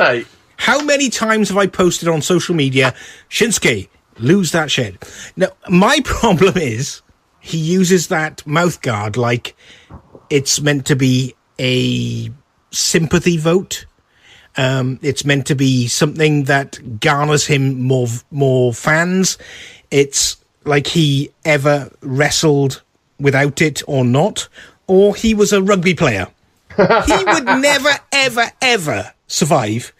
S8: How many times have I posted on social media, Shinsuke, lose that shit? Now, my problem is he uses that mouth guard like it's meant to be a sympathy vote. It's meant to be something that garners him more fans. It's like he ever wrestled without it or not, or he was a rugby player. He would never, ever, ever survive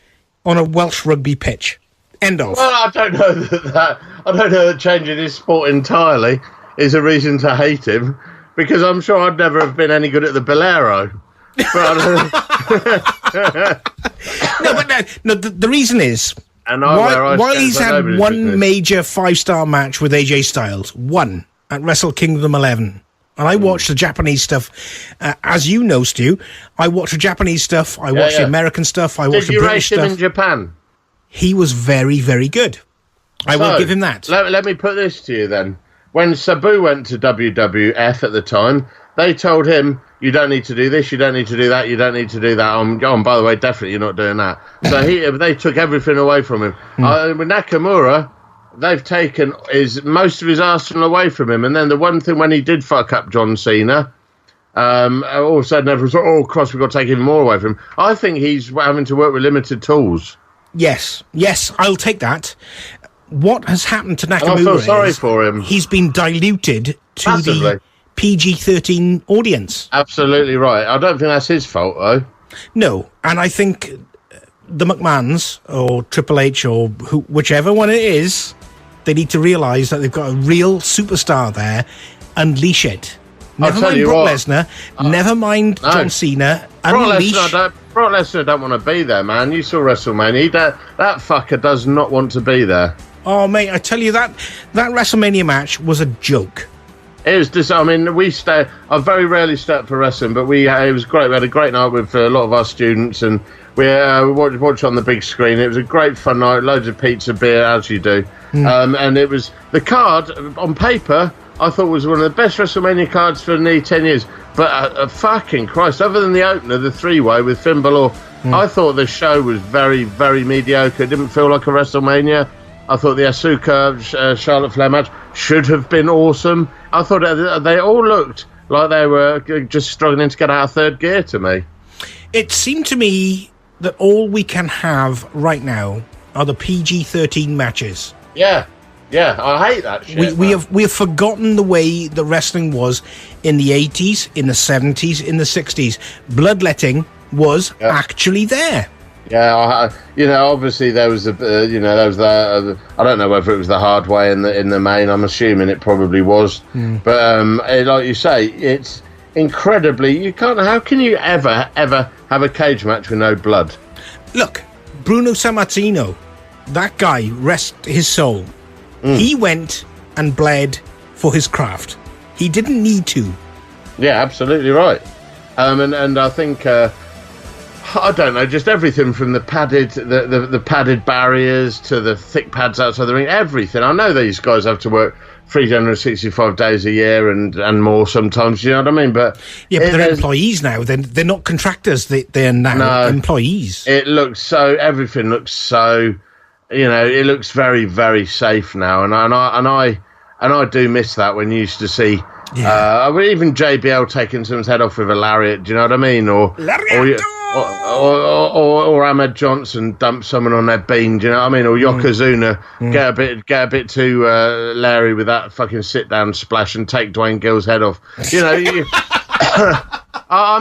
S8: on a Welsh rugby pitch. End of.
S1: Well, I don't know that changing his sport entirely is a reason to hate him, because I'm sure I'd never have been any good at the bolero.
S8: The reason is, while he's had one major 5-star match with AJ Styles, one at Wrestle Kingdom 11, and I watched the Japanese stuff, as you know, Stu. I watched the Japanese stuff, I watched the American stuff, I watched the British stuff. Did you rate him in
S1: Japan?
S8: He was very, very good. I will give him that.
S1: Let me put this to you then. When Sabu went to WWF at the time, they told him, you don't need to do this, you don't need to do that, you don't need to do that. By the way, definitely you're not doing that. So they took everything away from him. With Nakamura, they've taken most of his arsenal away from him. And then the one thing when he did fuck up John Cena, all of a sudden everyone's like, oh, cross, we've got to take even more away from him. I think he's having to work with limited tools.
S8: Yes, I'll take that. What has happened to Nakamura?
S1: I feel sorry for him.
S8: He's been diluted to the PG-13 audience.
S1: Absolutely right. I don't think that's his fault, though.
S8: No, and I think the McMahons or Triple H or whichever one it is, they need to realise that they've got a real superstar there. Unleash it. Never mind Brock Lesnar. Never mind John Cena. Unleash.
S1: Brock Lesnar don't want to be there, man. You saw WrestleMania. That fucker does not want to be there.
S8: Oh, mate, I tell you, that WrestleMania match was a joke.
S1: It was just, I very rarely stay up for wrestling, but it was great. We had a great night with a lot of our students, and we watched on the big screen. It was a great fun night, loads of pizza, beer, as you do. And it was, the card on paper I thought was one of the best WrestleMania cards for nearly 10 years. But fucking Christ, other than the opener, the three-way with Finn Balor, I thought the show was very, very mediocre. It didn't feel like a WrestleMania. I thought the Asuka Charlotte Flair match should have been awesome. I thought they all looked like they were just struggling to get out of third gear to me.
S8: It seemed to me that all we can have right now are the PG-13 matches.
S1: Yeah, I hate that shit.
S8: We have forgotten the way that wrestling was in the 80s, in the 70s, in the 60s. Bloodletting was actually there.
S1: Yeah, obviously there was I don't know whether it was the hard way in the main. I'm assuming it probably was, but like you say, it's incredibly. You can't. How can you ever have a cage match with no blood?
S8: Look, Bruno Sammartino, that guy, rest his soul. He went and bled for his craft. He didn't need to.
S1: Yeah, absolutely right. And I think I don't know, just everything from the padded the padded barriers to the thick pads outside the ring, everything. I know these guys have to work 365 days a year and more sometimes. You know what I mean? But
S8: they're employees now. They're not contractors. They're now employees.
S1: Everything looks so. It looks very, very safe now, and I do miss that when you used to see, even JBL taking someone's head off with a lariat. Do you know what I mean? Or Ahmed Johnson dump someone on their bean. Do you know what I mean? Or Yokozuna get a bit too Larry with that fucking sit down splash and take Dwayne Gill's head off. I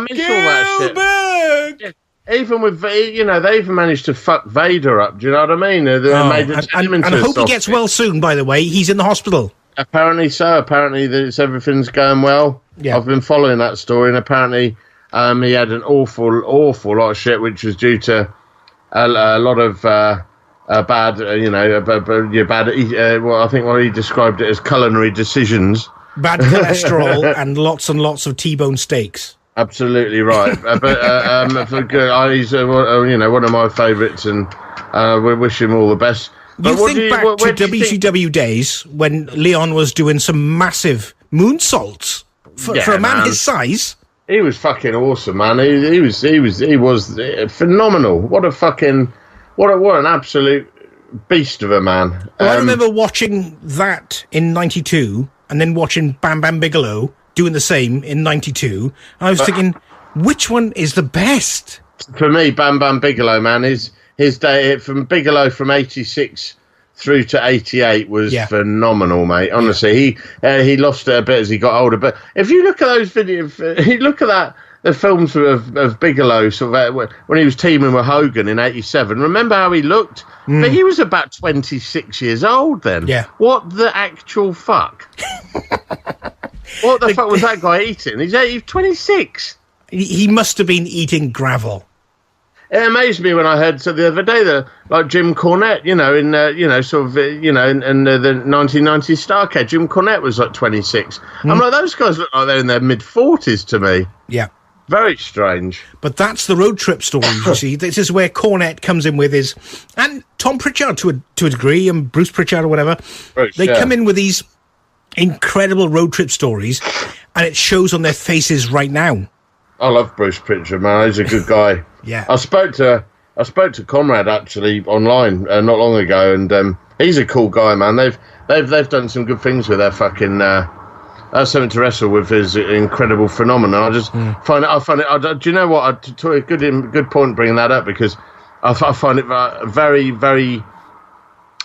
S1: miss all that shit. Even with, they even managed to fuck Vader up. Do you know what I mean?
S8: And I hope he gets well soon, by the way. He's in the hospital.
S1: Apparently so. Apparently everything's going well. Yeah. I've been following that story, and apparently he had an awful lot of shit, which was due to a lot of bad, I think what he described it as culinary decisions.
S8: Bad cholesterol and lots of T-bone steaks.
S1: Absolutely right, for good. He's one of my favourites, and we wish him all the best.
S8: But think back to WCW days when Leon was doing some massive moonsaults for a man his size.
S1: He was fucking awesome, man. He was phenomenal. What an absolute beast of a man.
S8: Well, I remember watching that in '92, and then watching Bam Bam Bigelow doing the same in '92. I was thinking, which one is the best?
S1: For me, Bam Bam Bigelow, man, his day from Bigelow from '86 through to '88 was phenomenal, mate. Honestly, he lost it a bit as he got older. But if you look at those videos, you look at the films of Bigelow, sort of when he was teaming with Hogan in '87. Remember how he looked? But he was about 26 years old then. Yeah. What the actual fuck? What the fuck was that guy eating? He's 26.
S8: He must have been eating gravel.
S1: It amazed me when I heard the other day that like Jim Cornette, in the 1990s Starcade, Jim Cornette was like 26. I'm like, those guys look like they're in their mid-40s to me.
S8: Yeah.
S1: Very strange.
S8: But that's the road trip story, you see. This is where Cornette comes in with his... And Tom Pritchard to a degree, and Bruce Pritchard or whatever. They come in with these incredible road trip stories, and it shows on their faces right now.
S1: I love Bruce Pritchard, man. He's a good guy.
S8: Yeah.
S1: I spoke to Conrad actually online not long ago, and he's a cool guy, man. They've done some good things with their fucking... That's something to wrestle with, is incredible phenomenon. I just find it. Do you know what? To a good point bringing that up, because I find it very, very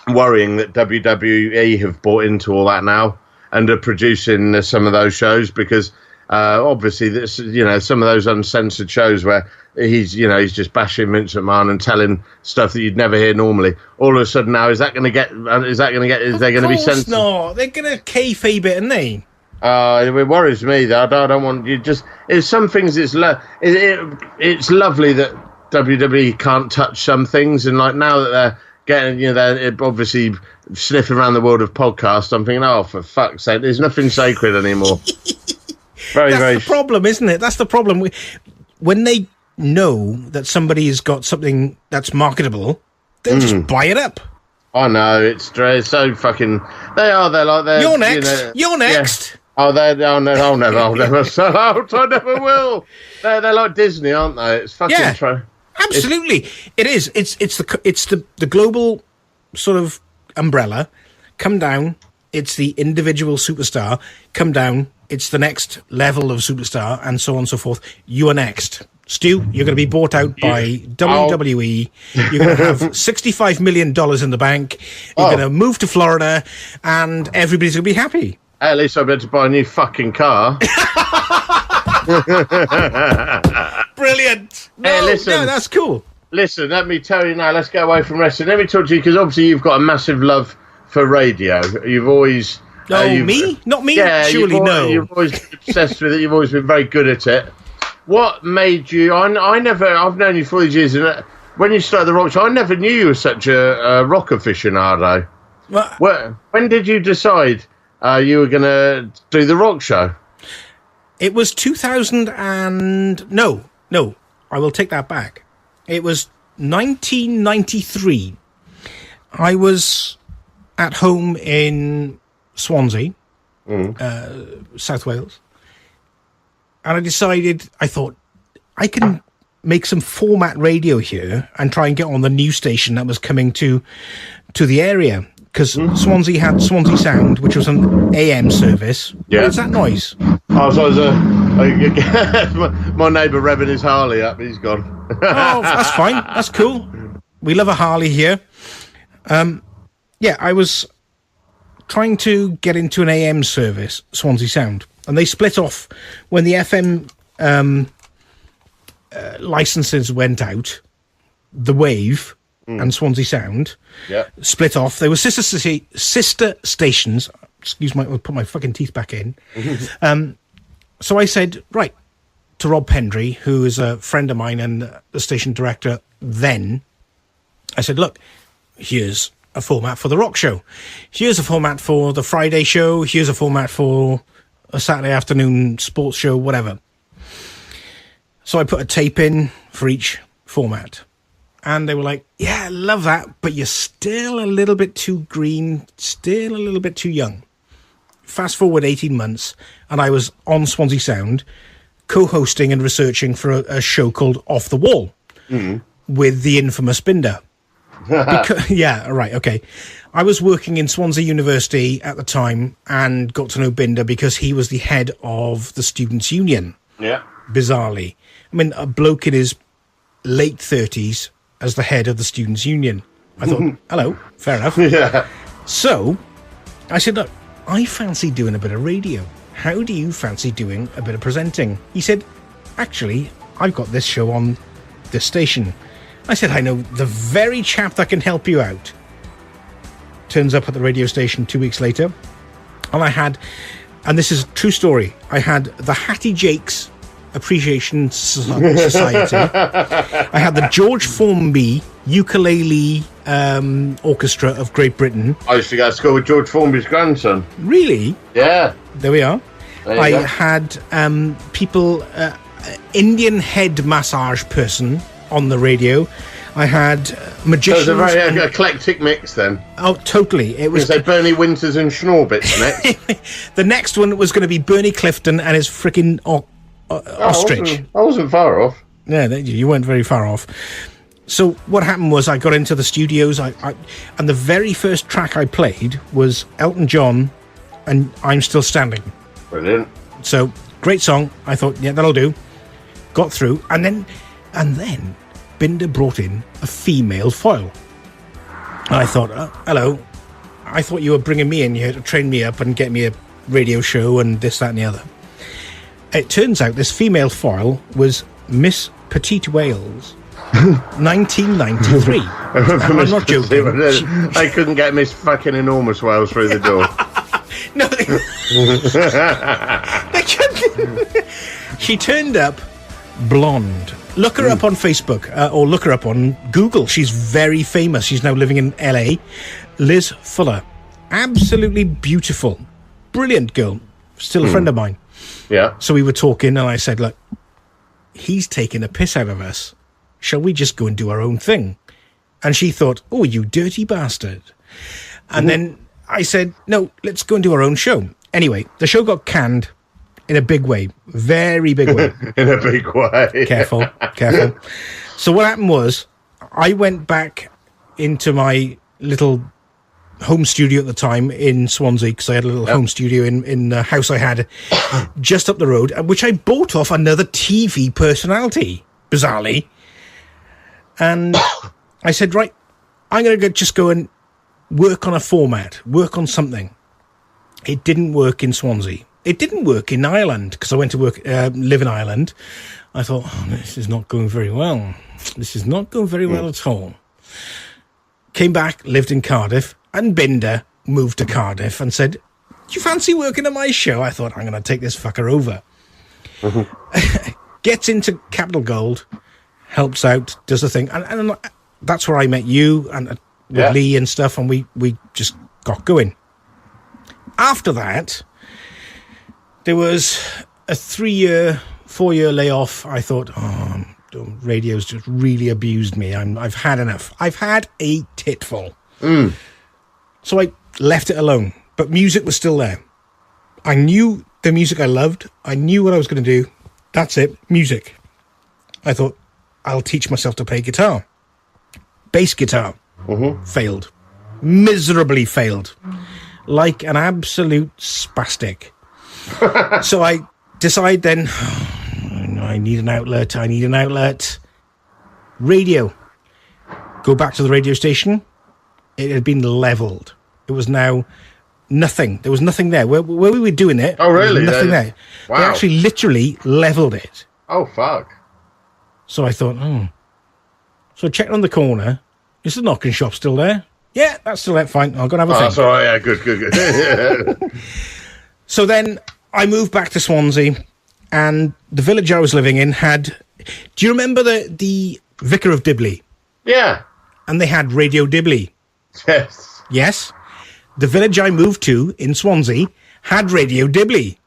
S1: worrying that WWE have bought into all that now and are producing some of those shows, because obviously this, some of those uncensored shows where he's just bashing Vince McMahon and telling stuff that you'd never hear normally. All of a sudden now, is there going to be censored?
S8: No, they're going to kayfabe it, aren't they?
S1: It worries me that I don't want you. It's some things. It's lovely that WWE can't touch some things, and like now that they're getting, they're obviously sniffing around the world of podcasts. I'm thinking, oh, for fuck's sake, there's nothing sacred anymore.
S8: That's the problem, isn't it? That's the problem. When they know that somebody has got something that's marketable, they'll just buy it up.
S1: I know, it's so fucking... They're like...
S8: You're next.
S1: You know,
S8: You're next.
S1: Yeah. Oh, I'll never sell out. I never will. They're like Disney, aren't they? It's fucking true.
S8: Absolutely. It is. It's the global sort of umbrella. Come down. It's the individual superstar. Come down. It's the next level of superstar, and so on and so forth. You are next. Stu, you're going to be bought out by WWE. You're going to have $65 million in the bank. You're going to move to Florida, and everybody's going to be happy.
S1: At least I'll be able to buy a new fucking car.
S8: Brilliant. No,
S1: listen.
S8: that's cool.
S1: Listen, let me tell you now, let's get away from wrestling. Let me talk to you, because obviously you've got a massive love for radio. You've always...
S8: me? Not me?
S1: Yeah,
S8: surely no.
S1: You've always been obsessed with it. You've always been very good at it. What made you... I've known you for all these years, and when you started the rock show, I never knew you were such a rock aficionado. When did you decide you were going to do the rock show?
S8: It was 2000 and... No, I will take that back. It was 1993. I was at home in Swansea, South Wales, and I thought, I can make some format radio here and try and get on the news station that was coming to the area, because Swansea had Swansea Sound, which was an AM service.
S1: Yeah.
S8: What is that noise?
S1: Oh, so my neighbour revving his Harley up. He's gone.
S8: Oh, that's fine. That's cool. We love a Harley here. I was trying to get into an AM service, Swansea Sound, and they split off when the FM licenses went out. The Wave and Swansea Sound split off. They were sister stations. Excuse me, I'll put my fucking teeth back in. So I said, right, to Rob Pendry, who is a friend of mine and the station director then, I said, look, here's a format for the rock show. Here's a format for the Friday show. Here's a format for a Saturday afternoon sports show, whatever. So I put a tape in for each format. And they were like, yeah, I love that, but you're still a little bit too green, still a little bit too young. Fast forward 18 months, and I was on Swansea Sound, co-hosting and researching for a show called Off the Wall with the infamous Binder. Yeah, right, okay. I was working in Swansea University at the time and got to know Binder because he was the head of the Students' Union.
S1: Yeah.
S8: Bizarrely. I mean, a bloke in his late 30s as the head of the Students' Union. I thought, hello, fair enough.
S1: Yeah.
S8: So, I said, look, I fancy doing a bit of radio. How do you fancy doing a bit of presenting? He said, actually, I've got this show on this station. I said, I know the very chap that can help you out. Turns up at the radio station 2 weeks later, and and this is a true story, I had the Hattie Jakes Appreciation Society. I had the George Formby Ukulele Orchestra of Great Britain.
S1: I used to go to school with George Formby's grandson.
S8: Really?
S1: Yeah.
S8: There we are. I had people, Indian head massage person on the radio. I had magicians.
S1: So it's a very eclectic mix then.
S8: Oh, totally. It was
S1: Bernie Winters and Schnorbits next.
S8: The next one was going to be Bernie Clifton and his freaking ostrich.
S1: I wasn't far off.
S8: Yeah, you weren't very far off. So what happened was I got into the studios, and the very first track I played was Elton John and I'm Still Standing.
S1: Brilliant.
S8: So, great song. I thought, yeah, that'll do. Got through, and then Binder brought in a female foil. And I thought, hello, I thought you were bringing me in here to train me up and get me a radio show and this, that and the other. It turns out this female foil was Miss Petite Wales, 1993. I'm not joking.
S1: They couldn't get Miss fucking Enormous Wales through the door.
S8: No, they couldn't. She turned up blonde. Look her up on Facebook, or look her up on Google. She's very famous. She's now living in LA. Liz Fuller. Absolutely beautiful. Brilliant girl. Still a friend of mine.
S1: Yeah.
S8: So we were talking, and I said, look, he's taking a piss out of us. Shall we just go and do our own thing? And she thought, oh, you dirty bastard. And then I said, no, let's go and do our own show. Anyway, the show got canned in a big way. Very big way.
S1: In a big way.
S8: Careful. So what happened was, I went back into my little home studio at the time in Swansea, because I had a little home studio in the house I had just up the road, which I bought off another TV personality, bizarrely. And I said, right, I'm going to just go and work on a format, work on something. It didn't work in Swansea. It didn't work in Ireland, because I went to live in Ireland. I thought, this is not going very well. This is not going very well at all. Came back, lived in Cardiff, and Binder moved to Cardiff and said, do you fancy working on my show? I thought, I'm going to take this fucker over. Gets into Capital Gold, helps out, does the thing. And that's where I met you and with Lee and stuff, and we just got going. After that, there was a 3-year, 4-year layoff. I thought, radio's just really abused me. I've had enough. I've had a titful. So I left it alone. But music was still there. I knew the music I loved. I knew what I was going to do. That's it, music. I thought, I'll teach myself to play guitar. Bass guitar. Failed. Miserably failed. Like an absolute spastic. So I decide then, I need an outlet. Radio. Go back to the radio station. It had been leveled. It was now nothing. There was nothing there. Where we were doing it,
S1: oh, really?
S8: There was nothing there.
S1: Wow.
S8: They actually literally leveled it.
S1: Oh, fuck.
S8: So I thought, So I checked on the corner. Is the knocking shop still there? Yeah, that's still there. Fine. I'll go and have a think.
S1: That's all right. Yeah, good.
S8: So then I moved back to Swansea, and the village I was living in had... Do you remember the Vicar of Dibley?
S1: Yeah.
S8: And they had Radio Dibley.
S1: Yes.
S8: Yes. The village I moved to in Swansea had Radio Dibley.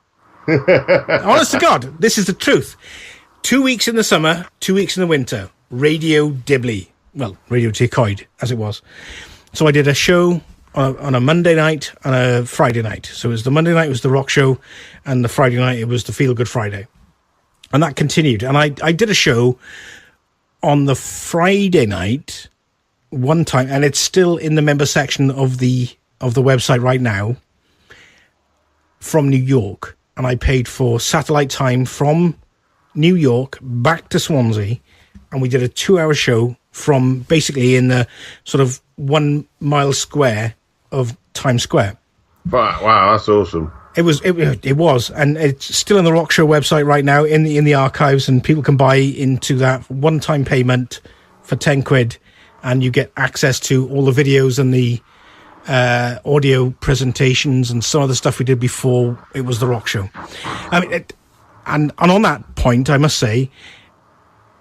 S8: Honest to God, this is the truth. 2 weeks in the summer, 2 weeks in the winter. Radio Dibley. Well, Radio Tircoed, as it was. So I did a show on a Monday night and a Friday night. So it was the Monday night was the rock show, and the Friday night it was the Feel Good Friday. And that continued. And I did a show on the Friday night one time, and it's still in the member section of the website right now, from New York. And I paid for satellite time from New York back to Swansea, and we did a 2-hour show from basically in the sort of 1 mile square of Times Square.
S1: Wow, that's awesome.
S8: It was, and it's still on the Rock Show website right now in the archives, and people can buy into that one-time payment for 10 quid, and you get access to all the videos and the audio presentations and some of the stuff we did before it was the Rock Show. I mean, and on that point, I must say,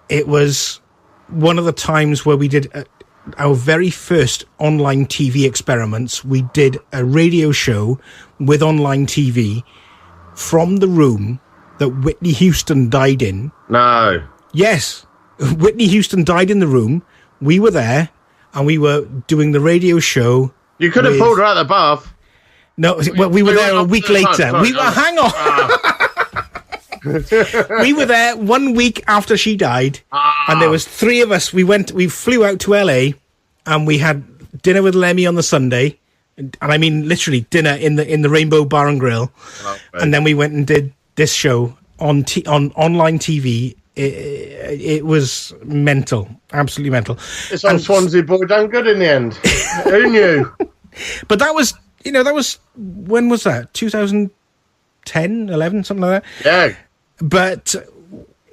S8: it was one of the times where we did our very first online TV experiments. We did a radio show with online TV from the room that Whitney Houston died in.
S1: No.
S8: Yes. Whitney Houston died in the room. We were there, and we were doing the radio show.
S1: You could have pulled her out of the bath.
S8: No, well, we were there a week later. Hang on. We were there 1 week after she died, and there was 3 of us. We flew out to LA, and we had dinner with Lemmy on the Sunday, and I mean literally dinner in the Rainbow Bar and Grill, and then we went and did this show on online TV. It was mental, absolutely mental.
S1: This old Swansea boy done good in the end. Who knew?
S8: But that was, when was that? 2010, 11, something like that?
S1: Yeah.
S8: But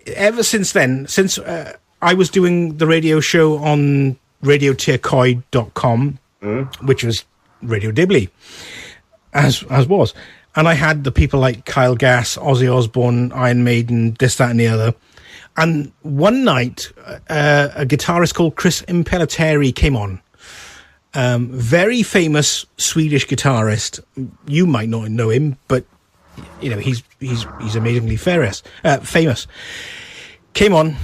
S8: ever since then, since I was doing the radio show on radiotircoed.com, which was Radio Dibley, as was, and I had the people like Kyle Gass, Ozzy Osbourne, Iron Maiden, this, that, and the other. And one night, a guitarist called Chris Impellitteri came on. Very famous Swedish guitarist. You might not know him, but he's amazingly famous. Came on,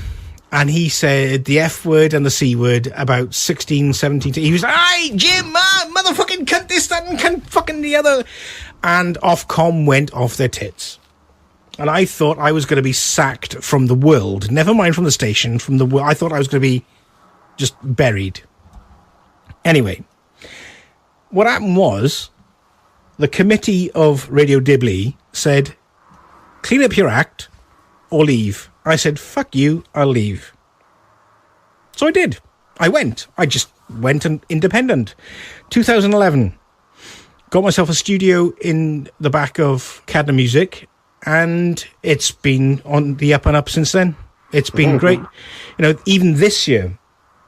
S8: And he said the F word and the C word about 16, 17. He was like, "Aye, Jim, motherfucking cunt this, that, and cunt fucking the other." And Ofcom went off their tits. And I thought I was going to be sacked from the world. Never mind from the station, from the world. I thought I was going to be just buried. Anyway, what happened was the committee of Radio Dibley said, "Clean up your act or leave." I said, "Fuck you, I'll leave." So I did. I went. I just went independent. 2011. Got myself a studio in the back of Cadna Music, and it's been on the up and up since then. It's been great. You know, even this year,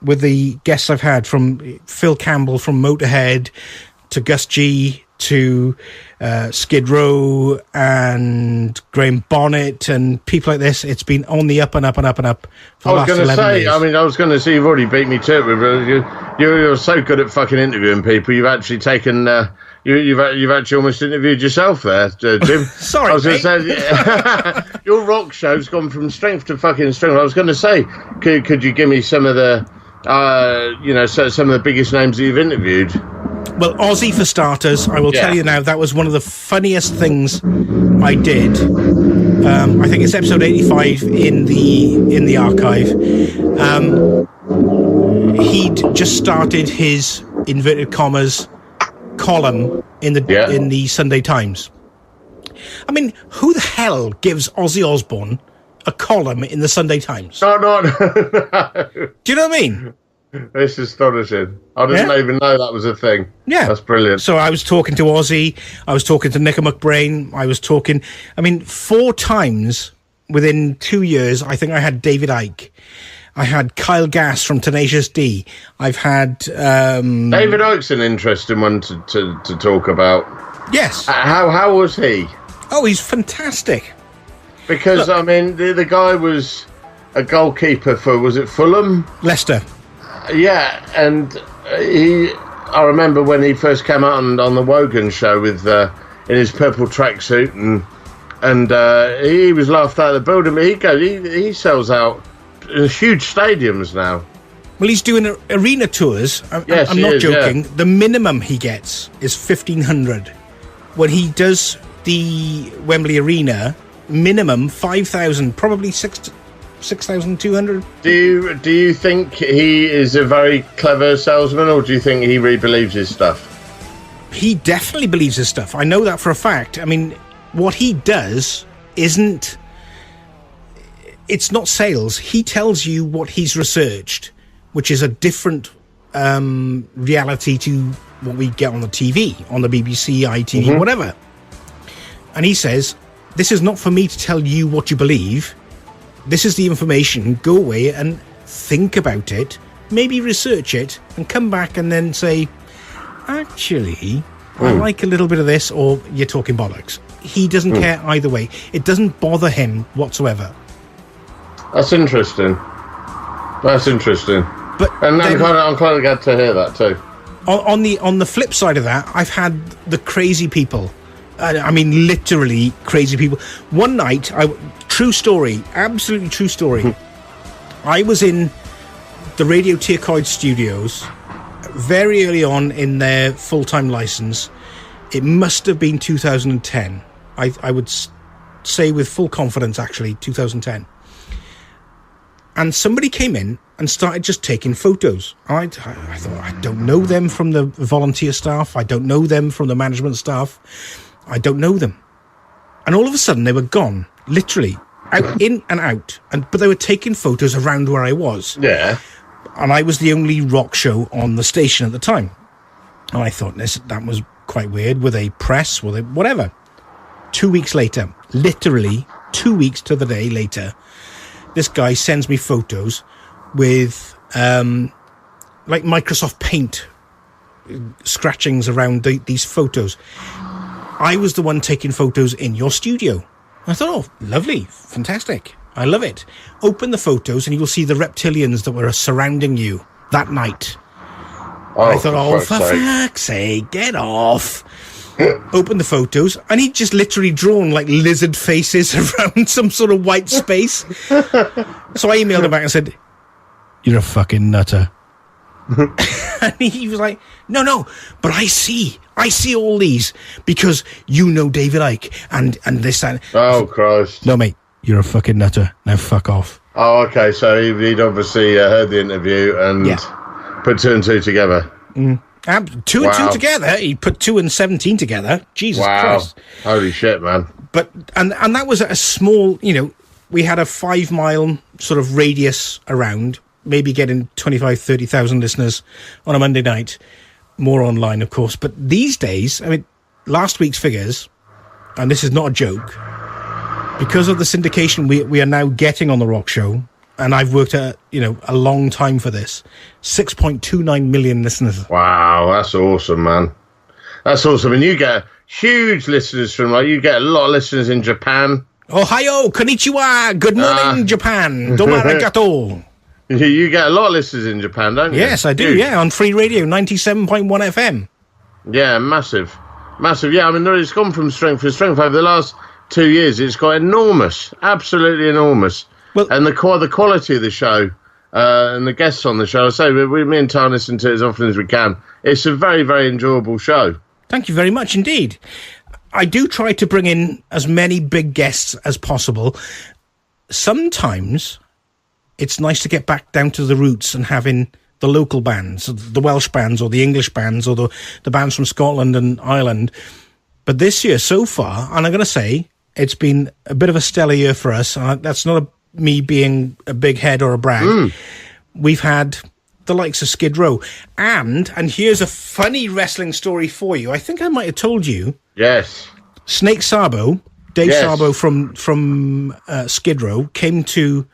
S8: with the guests I've had, from Phil Campbell from Motorhead to Gus G to Skid Row and Graham Bonnet and people like this, it's been on the up and up and up and up for the last 11 years.
S1: I was going to say, you've already beat me to it. You're so good at fucking interviewing people. You've actually taken... You've actually almost interviewed yourself there, Jim.
S8: Sorry,
S1: I was going to say, your rock show's gone from strength to fucking strength. I was going to say, could you give me some of the, some of the biggest names that you've interviewed?
S8: Well, Ozzy for starters. I will tell you now, that was one of the funniest things I did. I think it's episode 85 in the archive. He'd just started his inverted commas column in the Sunday Times. I mean, who the hell gives Ozzy Osbourne a column in the Sunday Times?
S1: No.
S8: Do you know what I mean?
S1: This is astonishing. I didn't even know that was a thing.
S8: Yeah.
S1: That's brilliant.
S8: So I was talking to Ozzy, I was talking to Nicky McBrain, I was talking... 4 times within 2 years, I think I had David Icke. I had Kyle Gass from Tenacious D. I've had...
S1: David Icke's an interesting one to talk about.
S8: Yes.
S1: How was he?
S8: Oh, he's fantastic.
S1: Because, look, the guy was a goalkeeper for, was it Fulham?
S8: Leicester.
S1: Yeah, and I remember when he first came out on the Wogan show with in his purple tracksuit, and he was laughed out of the building. But he sells out huge stadiums now.
S8: Well, he's doing arena tours. I'm not joking. Yeah. The minimum he gets is 1,500. When he does the Wembley Arena, minimum 5,000, probably 6,200.
S1: Do you think he is a very clever salesman, or do you think he really believes his stuff?
S8: He definitely believes his stuff. I know that for a fact. What he does isn't... It's not sales. He tells you what he's researched, which is a different reality to what we get on the TV, on the BBC, ITV, whatever. And he says, this is not for me to tell you what you believe. This is the information. Go away and think about it, maybe research it, and come back and then say, actually, I like a little bit of this, or you're talking bollocks. He doesn't care either way. It doesn't bother him whatsoever.
S1: That's interesting. But and I'm quite glad to hear that too.
S8: On the flip side of that, I've had the crazy people. Literally crazy people. One night, true story, absolutely true story. I was in the Radio Tiercoid studios very early on in their full-time license. It must have been 2010. I would say with full confidence, actually, 2010. And somebody came in and started just taking photos. I thought, I don't know them from the volunteer staff. I don't know them from the management staff. I don't know them. And all of a sudden, they were gone. Literally. Out, in and out. But they were taking photos around where I was.
S1: Yeah.
S8: And I was the only rock show on the station at the time. And I thought, that was quite weird. Were they press? Were they... Whatever. 2 weeks later, literally 2 weeks to the day later, this guy sends me photos with like Microsoft Paint scratchings around these photos. I was the one taking photos in your studio. I thought, oh, lovely, fantastic. I love it. Open the photos and you will see the reptilians that were surrounding you that night. I thought, for fuck's sake, get off. opened the photos, and he'd just literally drawn like lizard faces around some sort of white space. So I emailed him back and said, "You're a fucking nutter." And he was like, no, but I see all these because you know David Icke and this and...
S1: Oh, Christ.
S8: No, mate, you're a fucking nutter. Now fuck off.
S1: Oh, okay, so he'd obviously heard the interview and put 2 and 2 together.
S8: Two and two together. He put 2 and 17 together. Jesus Christ.
S1: Holy shit, man.
S8: But and that was a small, we had a 5 mile sort of radius around, maybe getting 25, 30,000 listeners on a Monday night, more online, of course. But these days, I mean, last week's figures, and this is not a joke, because of the syndication we are now getting on The Rock Show, and I've worked a long time for this, 6.29 million listeners.
S1: Wow, that's awesome, man. That's awesome. And you get huge listeners from, you get a lot of listeners in Japan.
S8: Ohio, konnichiwa, good morning, Japan, domo arigato.
S1: You get a lot of listeners in Japan, don't you?
S8: Yes, I do, on Free Radio, 97.1 FM.
S1: Yeah, massive. Yeah, I mean, it's gone from strength to strength over the last 2 years. It's got enormous, absolutely enormous. Well, and the quality of the show and the guests on the show, I say, me and Ty listen to it as often as we can. It's a very, very enjoyable show.
S8: Thank you very much indeed. I do try to bring in as many big guests as possible. Sometimes it's nice to get back down to the roots and having the local bands, the Welsh bands or the English bands or the bands from Scotland and Ireland. But this year, so far, and I'm going to say, it's been a bit of a stellar year for us. That's not me being a big head or a brag. We've had the likes of Skid Row. And here's a funny wrestling story for you. I think I might have told you.
S1: Yes.
S8: Snake Sabo, Dave Sabo from Skid Row, came to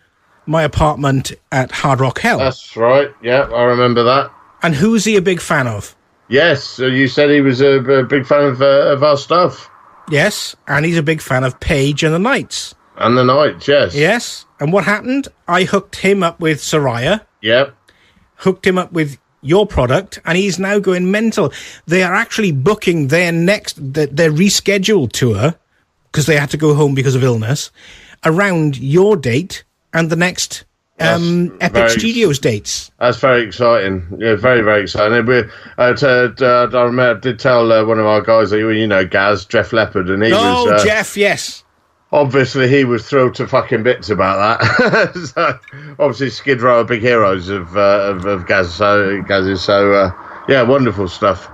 S8: my apartment at Hard Rock Hell.
S1: That's right. Yeah, I remember that.
S8: And who's he a big fan of?
S1: Yes, so you said he was a big fan of our stuff.
S8: Yes, and he's a big fan of Paige and the Knights.
S1: And the Knights, yes.
S8: Yes, and what happened? I hooked him up with Soraya.
S1: Yep.
S8: Hooked him up with your product, and he's now going mental. They are actually booking their their rescheduled tour, because they had to go home because of illness, around your date and the next Epic Studios dates.
S1: That's very exciting. Yeah, very, very exciting. I did tell one of our guys, Gaz, Jeff Leppard, and he was...
S8: Jeff, yes.
S1: Obviously, he was thrilled to fucking bits about that. So, obviously, Skid Row are big heroes of Gaz. So, yeah, wonderful stuff.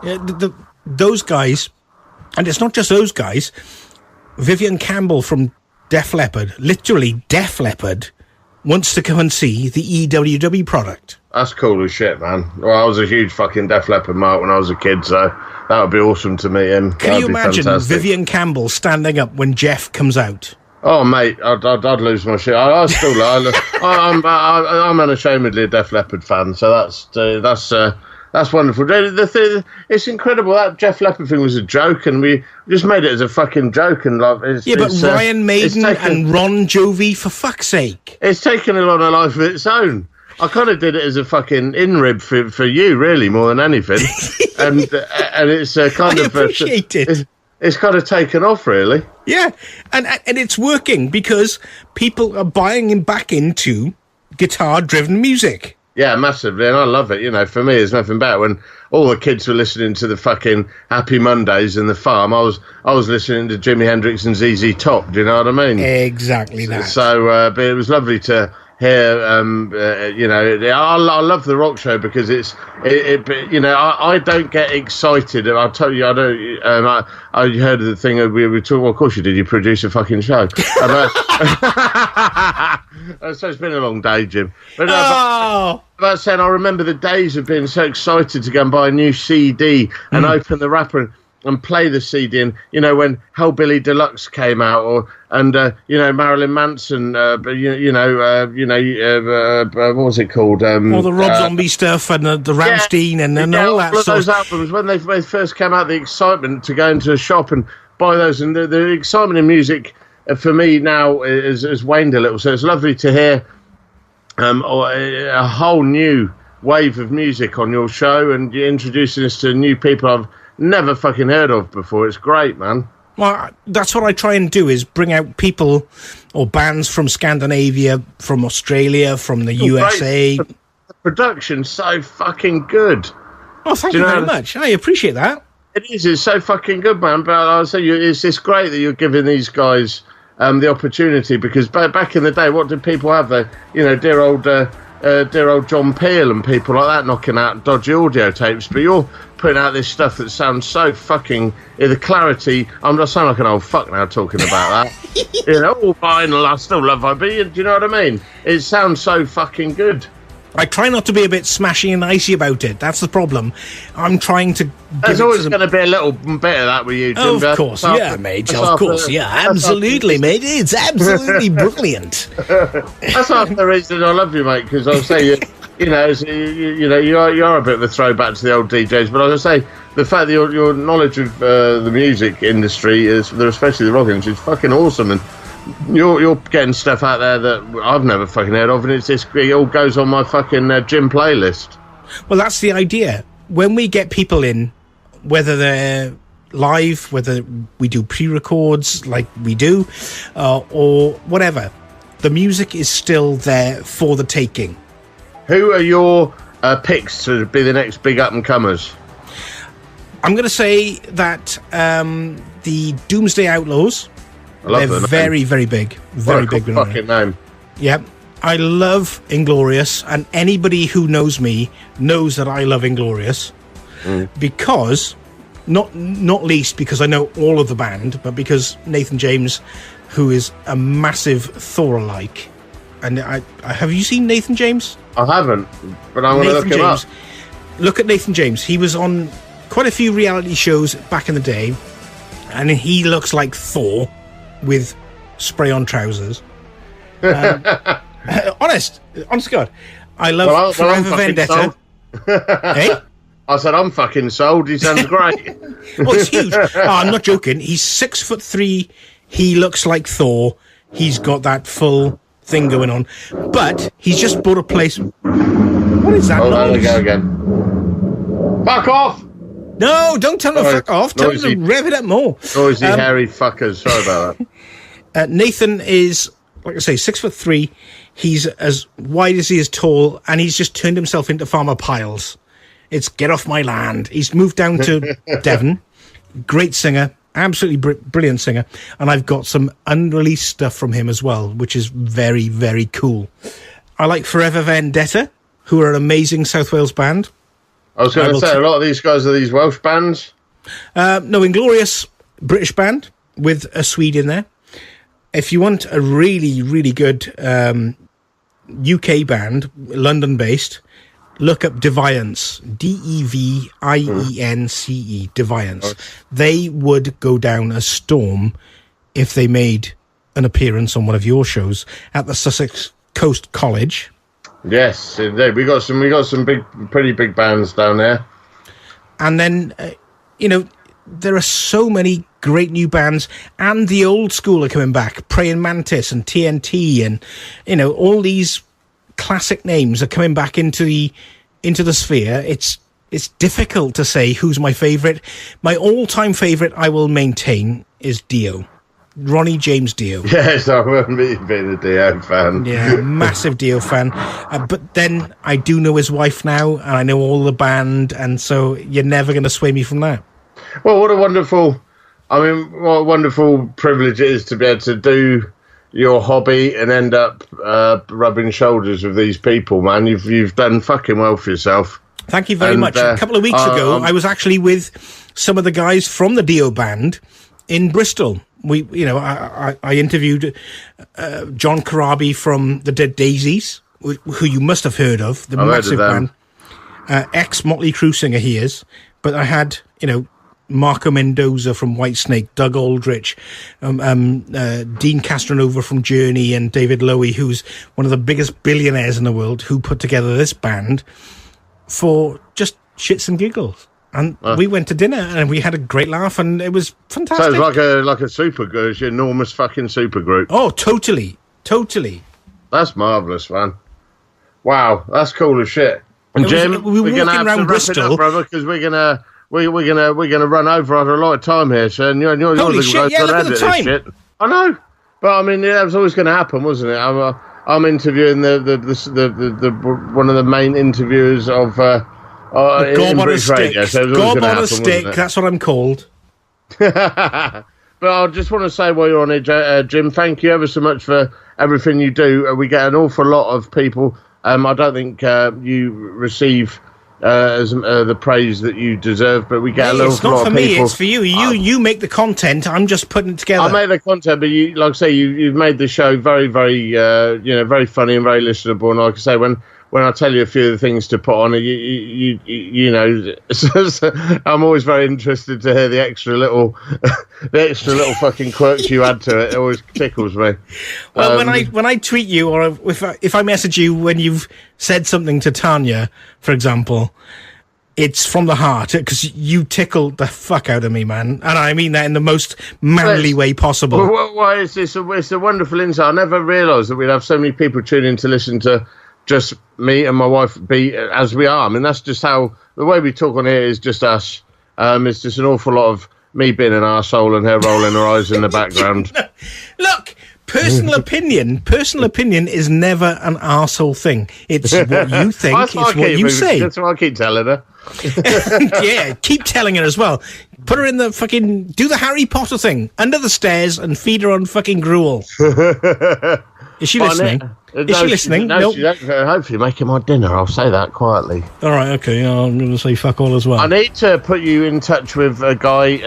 S8: Yeah, those guys, and it's not just those guys. Vivian Campbell from Def Leppard, literally Def Leppard, wants to come and see the EWW product.
S1: That's cool as shit, man. Well, I was a huge fucking Def Leppard mark when I was a kid, so that would be awesome to meet him.
S8: Can you imagine Vivian Campbell standing up when Jeff comes out?
S1: Oh, mate, I'd lose my shit. I'm unashamedly a Def Leppard fan, so that's wonderful. It's incredible. That Jeff Leppard thing was a joke, and we just made it as a fucking joke. And but
S8: Ryan Maiden and Ron Jovi, for fuck's sake,
S1: it's taken on a life of its own. I kind of did it as a fucking in-rib for you, really, more than anything. and it's kind of... I
S8: appreciate it.
S1: It's kind of taken off, really.
S8: Yeah, and it's working because people are buying him back into guitar-driven music.
S1: Yeah, massively, and I love it. For me, there's nothing better when all the kids were listening to the fucking Happy Mondays and the Farm. I was listening to Jimi Hendrix and ZZ Top. Do you know what I mean?
S8: Exactly that.
S1: So, but it was lovely to hear. I love the Rock Show because I don't get excited. I'll tell you, I don't. I heard of the thing we were talking. Well, of course you did. You produce a fucking show. So it's been a long day, Jim. But saying, I remember the days of being so excited to go and buy a new CD and open the wrapper and play the CD. And when Hellbilly Deluxe came out, Marilyn Manson, what was it called?
S8: All the Rob Zombie stuff and the Rammstein and all that.
S1: All those albums when they first came out, the excitement to go into a shop and buy those, and the excitement in music for me now has waned a little. So it's lovely to hear a whole new wave of music on your show, and you're introducing us to new people I've never fucking heard of before. It's great, man.
S8: Well, that's what I try and do, is bring out people or bands from Scandinavia, from Australia, from the USA.
S1: Great. The production's so fucking good.
S8: Oh, thank you very much. I appreciate that.
S1: It is. It's so fucking good, man. But I'll say it's just great that you're giving these guys the opportunity, because back in the day, what did people have? Dear old John Peel and people like that knocking out dodgy audio tapes. But you're putting out this stuff that sounds so fucking... the clarity... I'm just sound like an old fuck now talking about that. All vinyl, I still love it. Do you know what I mean? It sounds so fucking good.
S8: I try not to be a bit smashy and icy about it. That's the problem. I'm trying to...
S1: There's always going to be a little bit of that with you, Jim.
S8: Of course, yeah, mate. Of course, yeah. Absolutely, mate. It's absolutely brilliant.
S1: That's half the reason I love you, mate, because I'll say you are a bit of a throwback to the old DJs, but I'll say the fact that your knowledge of the music industry, especially the rock industry, is fucking awesome, and you're getting stuff out there that I've never fucking heard of, and it all goes on my fucking gym playlist.
S8: Well, that's the idea. When we get people in, whether they're live, whether we do pre-records like we do, or whatever, the music is still there for the taking.
S1: Who are your picks to be the next big up-and-comers?
S8: I'm going to say that the Doomsday Outlaws... They're very, very big. Very big.
S1: Fucking name.
S8: Yeah. I love Inglorious, and anybody who knows me knows that I love Inglorious because, not least because I know all of the band, but because Nathan James, who is a massive Thor-alike. And have you seen Nathan James?
S1: I haven't, but I'm going to look him up.
S8: Look at Nathan James. He was on quite a few reality shows back in the day, and he looks like Thor with spray-on trousers. Honest to God. I love Forever Vendetta. Hey?
S1: I said, I'm fucking sold. He sounds great.
S8: Oh, it's huge. I'm not joking. He's 6'3". He looks like Thor. He's got that full thing going on. But he's just bought a place... What is that noise?
S1: There we go again. Fuck off!
S8: No, don't tell him to fuck off. Tell him to rev it up more.
S1: Noisy, hairy fuckers. Sorry about
S8: that. Nathan is, like I say, 6'3". He's as wide as he is tall, and he's just turned himself into Farmer Piles. It's get off my land. He's moved down to Devon. Great singer. Absolutely brilliant singer. And I've got some unreleased stuff from him as well, which is very, very cool. I like Forever Vendetta, who are an amazing South Wales band.
S1: I was going to say, a lot of these guys are these Welsh bands?
S8: No, Inglorious, British band with a Swede in there. If you want a really, really good UK band, London-based, look up Deviance, Devience, Deviance. They would go down a storm if they made an appearance on one of your shows at the Sussex Coast College. Yes,
S1: indeed. We got some pretty big bands down there.
S8: And then, there are so many great new bands, and the old school are coming back. Praying Mantis and TNT, and all these classic names are coming back into the sphere. It's difficult to say who's my favourite. My all-time favourite, I will maintain, is Dio. Ronnie James Dio.
S1: Yes, I remember being a Dio fan.
S8: Yeah, massive Dio fan. But then I do know his wife now, and I know all the band, and so you're never going to sway me from that.
S1: Well, what a wonderful privilege it is to be able to do your hobby and end up rubbing shoulders with these people, man. You've done fucking well for yourself.
S8: Thank you very much. A couple of weeks ago, I was actually with some of the guys from the Dio band in Bristol. I interviewed John Karabi from the Dead Daisies, who you must have heard of, the massive band. Ex-Motley Crue singer he is. But I had, Marco Mendoza from Whitesnake, Doug Aldrich, Dean Castronova from Journey, and David Lowy, who's one of the biggest billionaires in the world, who put together this band for just shits and giggles. And we went to dinner and we had a great laugh, and it was fantastic.
S1: So it's like a super group, enormous fucking super group.
S8: Oh, totally.
S1: That's marvellous, man. Wow, that's cool as shit. And Jim, we're going to have to wrap it up, brother, because we're we're gonna run over a lot of time here, so and you're
S8: Holy shit! Yeah, look at the time.
S1: Shit. I know, but I mean, that was always going to happen, wasn't it? I'm interviewing the one of the main interviewers of in British radio, so it was always going to happen,
S8: stick. That's what I'm called.
S1: But I just want to say while you're on it, Jim, thank you ever so much for everything you do. We get an awful lot of people. I don't think you receive the praise that you deserve, but we get an awful lot of people.
S8: It's not for me, it's for you. You make the content, I'm just putting it together.
S1: I make the content, but you, like I say, you've made the show very, very, very funny and very listenable. And like I say, when I tell you a few of the things to put on, you know, I'm always very interested to hear the extra little fucking quirks you add to it. It always tickles me.
S8: Well, when I tweet you, or if I message you when you've said something to Tanya, for example, it's from the heart, because you tickle the fuck out of me, man, and I mean that in the most manly way possible.
S1: Well, it's a wonderful insight. I never realised that we'd have so many people tuning in to listen to just me and my wife be as we are. I mean, that's just how the way we talk on here is just us. It's just an awful lot of me being an arsehole and her rolling her eyes in the background.
S8: Look, personal opinion is never an arsehole thing. It's what you think, it's what you say.
S1: That's what I keep telling her.
S8: Yeah, keep telling her as well. Put her in the fucking... Do the Harry Potter thing. Under the stairs and feed her on fucking gruel. Is she listening? Is she listening?
S1: No, she's hopefully making my dinner. I'll say that quietly.
S8: All right, okay. I'm going to say fuck all as well.
S1: I need to put you in touch with a guy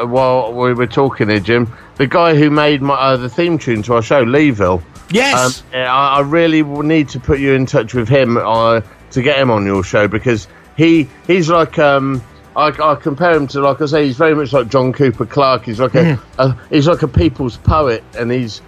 S1: while we were talking here, Jim. The guy who made the theme tune to our show, Leeville.
S8: Yes.
S1: I really need to put you in touch with him to get him on your show, because he's like... I compare him to, like I say, he's very much like John Cooper Clarke. He's like he's like a people's poet, and his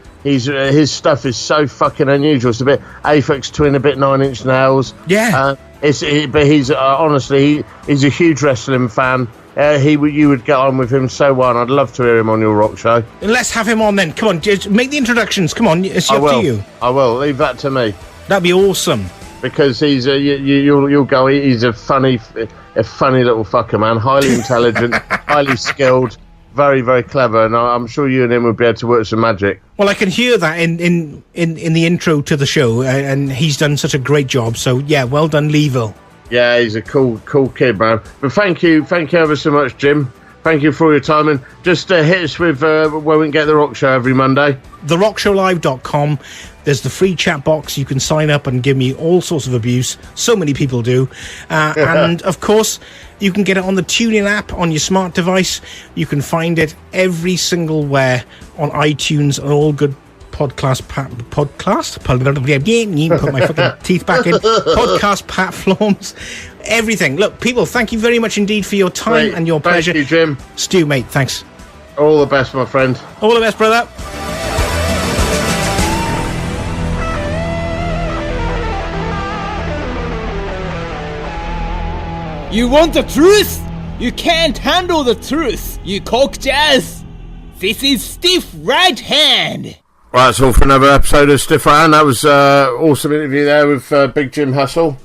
S1: stuff is so fucking unusual. It's a bit Aphex Twin, a bit Nine Inch Nails.
S8: Yeah.
S1: But he's honestly, he's a huge wrestling fan. You would get on with him so well, and I'd love to hear him on your rock show.
S8: Let's have him on then. Come on, just make the introductions. Come on, it's up to you.
S1: I will. Leave that to me.
S8: That'd be awesome.
S1: Because he's you'll go. He's a funny little fucker, man. Highly intelligent, highly skilled, very, very clever, and I'm sure you and him would be able to work some magic.
S8: Well, I can hear that in the intro to the show, and he's done such a great job. So yeah, well done, Leeville. Yeah,
S1: he's a cool kid, man. But thank you ever so much, Jim. Thank you for all your time, and just hit us with where we can get the Rock Show every Monday.
S8: TheRockShowLive.com. There's the free chat box. You can sign up and give me all sorts of abuse. So many people do. And, of course, you can get it on the TuneIn app on your smart device. You can find it every single where on iTunes and all good podcast? Put my fucking teeth back in. Podcast platforms. Everything. Look, people, thank you very much indeed for your time and your pleasure.
S1: Thank you, Jim.
S8: Stu, mate, thanks.
S1: All the best, my friend.
S8: All the best, brother.
S9: You want the truth? You can't handle the truth, you cock jazz. This is Stiff Right Hand.
S1: Right, that's all for another episode of Stiff Right Hand. That was awesome interview there with Big Jim Hussell.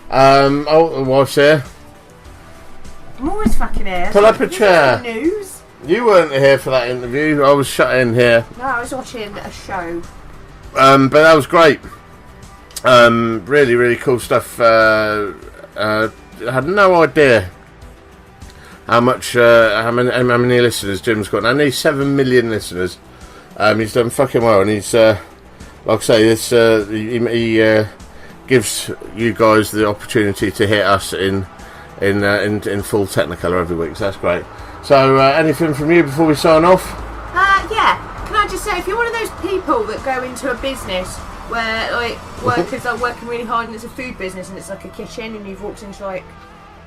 S1: The wife's here.
S3: I'm always fucking here.
S1: Pull up a chair.
S3: News.
S1: You weren't here for that interview. I was shut in here.
S3: No, I was watching a show.
S1: But that was great. Really, really cool stuff. I had no idea how many listeners Jim's got. Now, nearly 7 million listeners. He's done fucking well, and he's like I say, this he gives you guys the opportunity to hit us in full Technicolor every week. So that's great. So anything from you before we sign off?
S3: Yeah. Can I just say, if you're one of those people that go into a business where like workers are working really hard and it's a food business and it's like a kitchen and you've walked into like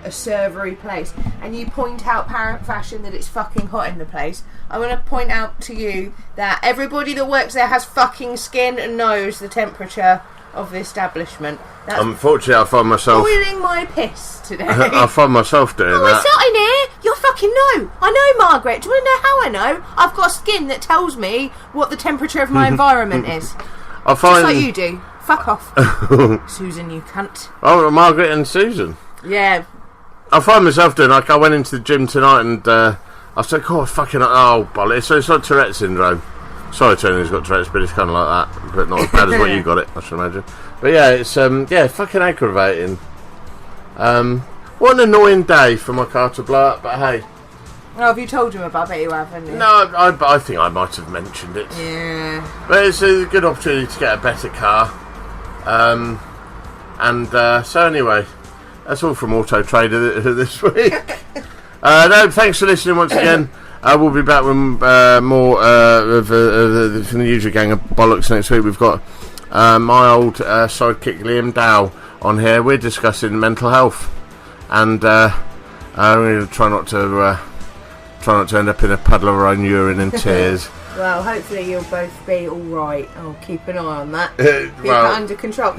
S3: a servery place and you point out parent fashion that it's fucking hot in the place, I'm going to point out to you that everybody that works there has fucking skin and knows the temperature of the establishment. That's
S1: unfortunately, I find myself
S3: boiling my piss today.
S1: I find myself doing that.
S3: It's not in here. You fucking know. I know, Margaret. Do you want to know how I know? I've got skin that tells me what the temperature of my environment is.
S1: I find...
S3: Just like you do. Fuck off. Susan, you cunt.
S1: Oh, Margaret and Susan.
S3: Yeah.
S1: I find myself doing like I went into the gym tonight and I said, "Oh, fucking bollocks!" So it's like Tourette syndrome. Sorry to anyone who's got Tourette's, but it's kind of like that, but not as bad as what you got it, I should imagine. But yeah, it's fucking aggravating. What an annoying day for my car to blow up. But hey,
S3: Oh, have you told him about it? You haven't you?
S1: no, I think I might have mentioned it.
S3: Yeah.
S1: But it's a good opportunity to get a better car. So anyway, that's all from Auto Trader this week. No, thanks for listening once again. We'll be back with more from the usual gang of bollocks next week. We've got my old sidekick Liam Dow on here. We're discussing mental health, and I'm going to try not to end up in a puddle of our own urine and tears.
S3: Well, hopefully you'll both be alright. I'll keep an eye on that. Keep it under control.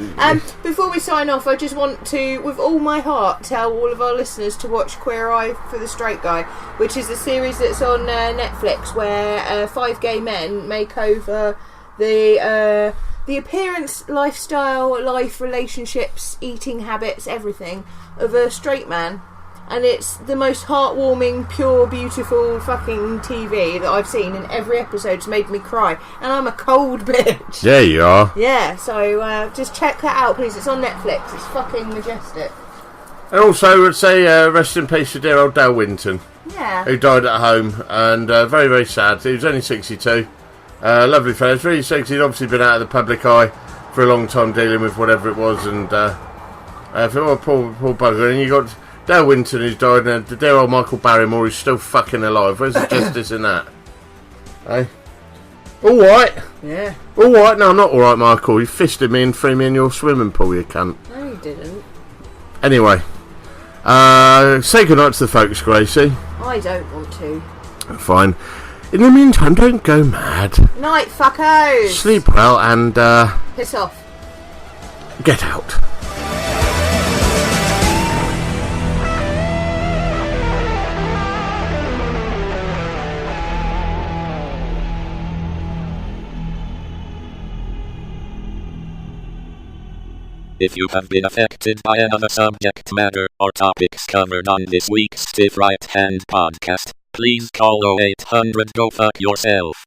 S3: Before we sign off, I just want to, with all my heart, tell all of our listeners to watch Queer Eye for the Straight Guy, which is a series that's on Netflix where 5 gay men make over the appearance, lifestyle, life, relationships, eating habits, everything of a straight man. And it's the most heartwarming, pure, beautiful fucking TV that I've seen, and every episode's made me cry. And I'm a cold bitch.
S1: There you are.
S3: Yeah, so just check that out, please. It's on Netflix. It's fucking majestic.
S1: And also, I'd say rest in peace for dear old Dale Winton,
S3: Yeah.
S1: who died at home, and very, very sad. He was only 62. Lovely fellow. He's really sexy. He'd obviously been out of the public eye for a long time dealing with whatever it was, and poor bugger. And you got Dale Winton, who's died, and the dear old Michael Barrymore, who's still fucking alive. Where's the justice in that? Hey? Alright.
S3: Yeah.
S1: Alright. No, I'm not alright, Michael. You fisted me and threw me in your swimming pool, you cunt.
S3: No, you didn't.
S1: Anyway. Say goodnight to the folks, Gracie.
S3: I don't want to.
S1: Fine. In the meantime, don't go mad.
S3: Night, fuckos.
S1: Sleep well and,
S3: Piss off.
S1: get out.
S10: If you have been affected by another subject matter or topics covered on this week's Stiff Right Hand podcast, please call 0800 Go Fuck Yourself.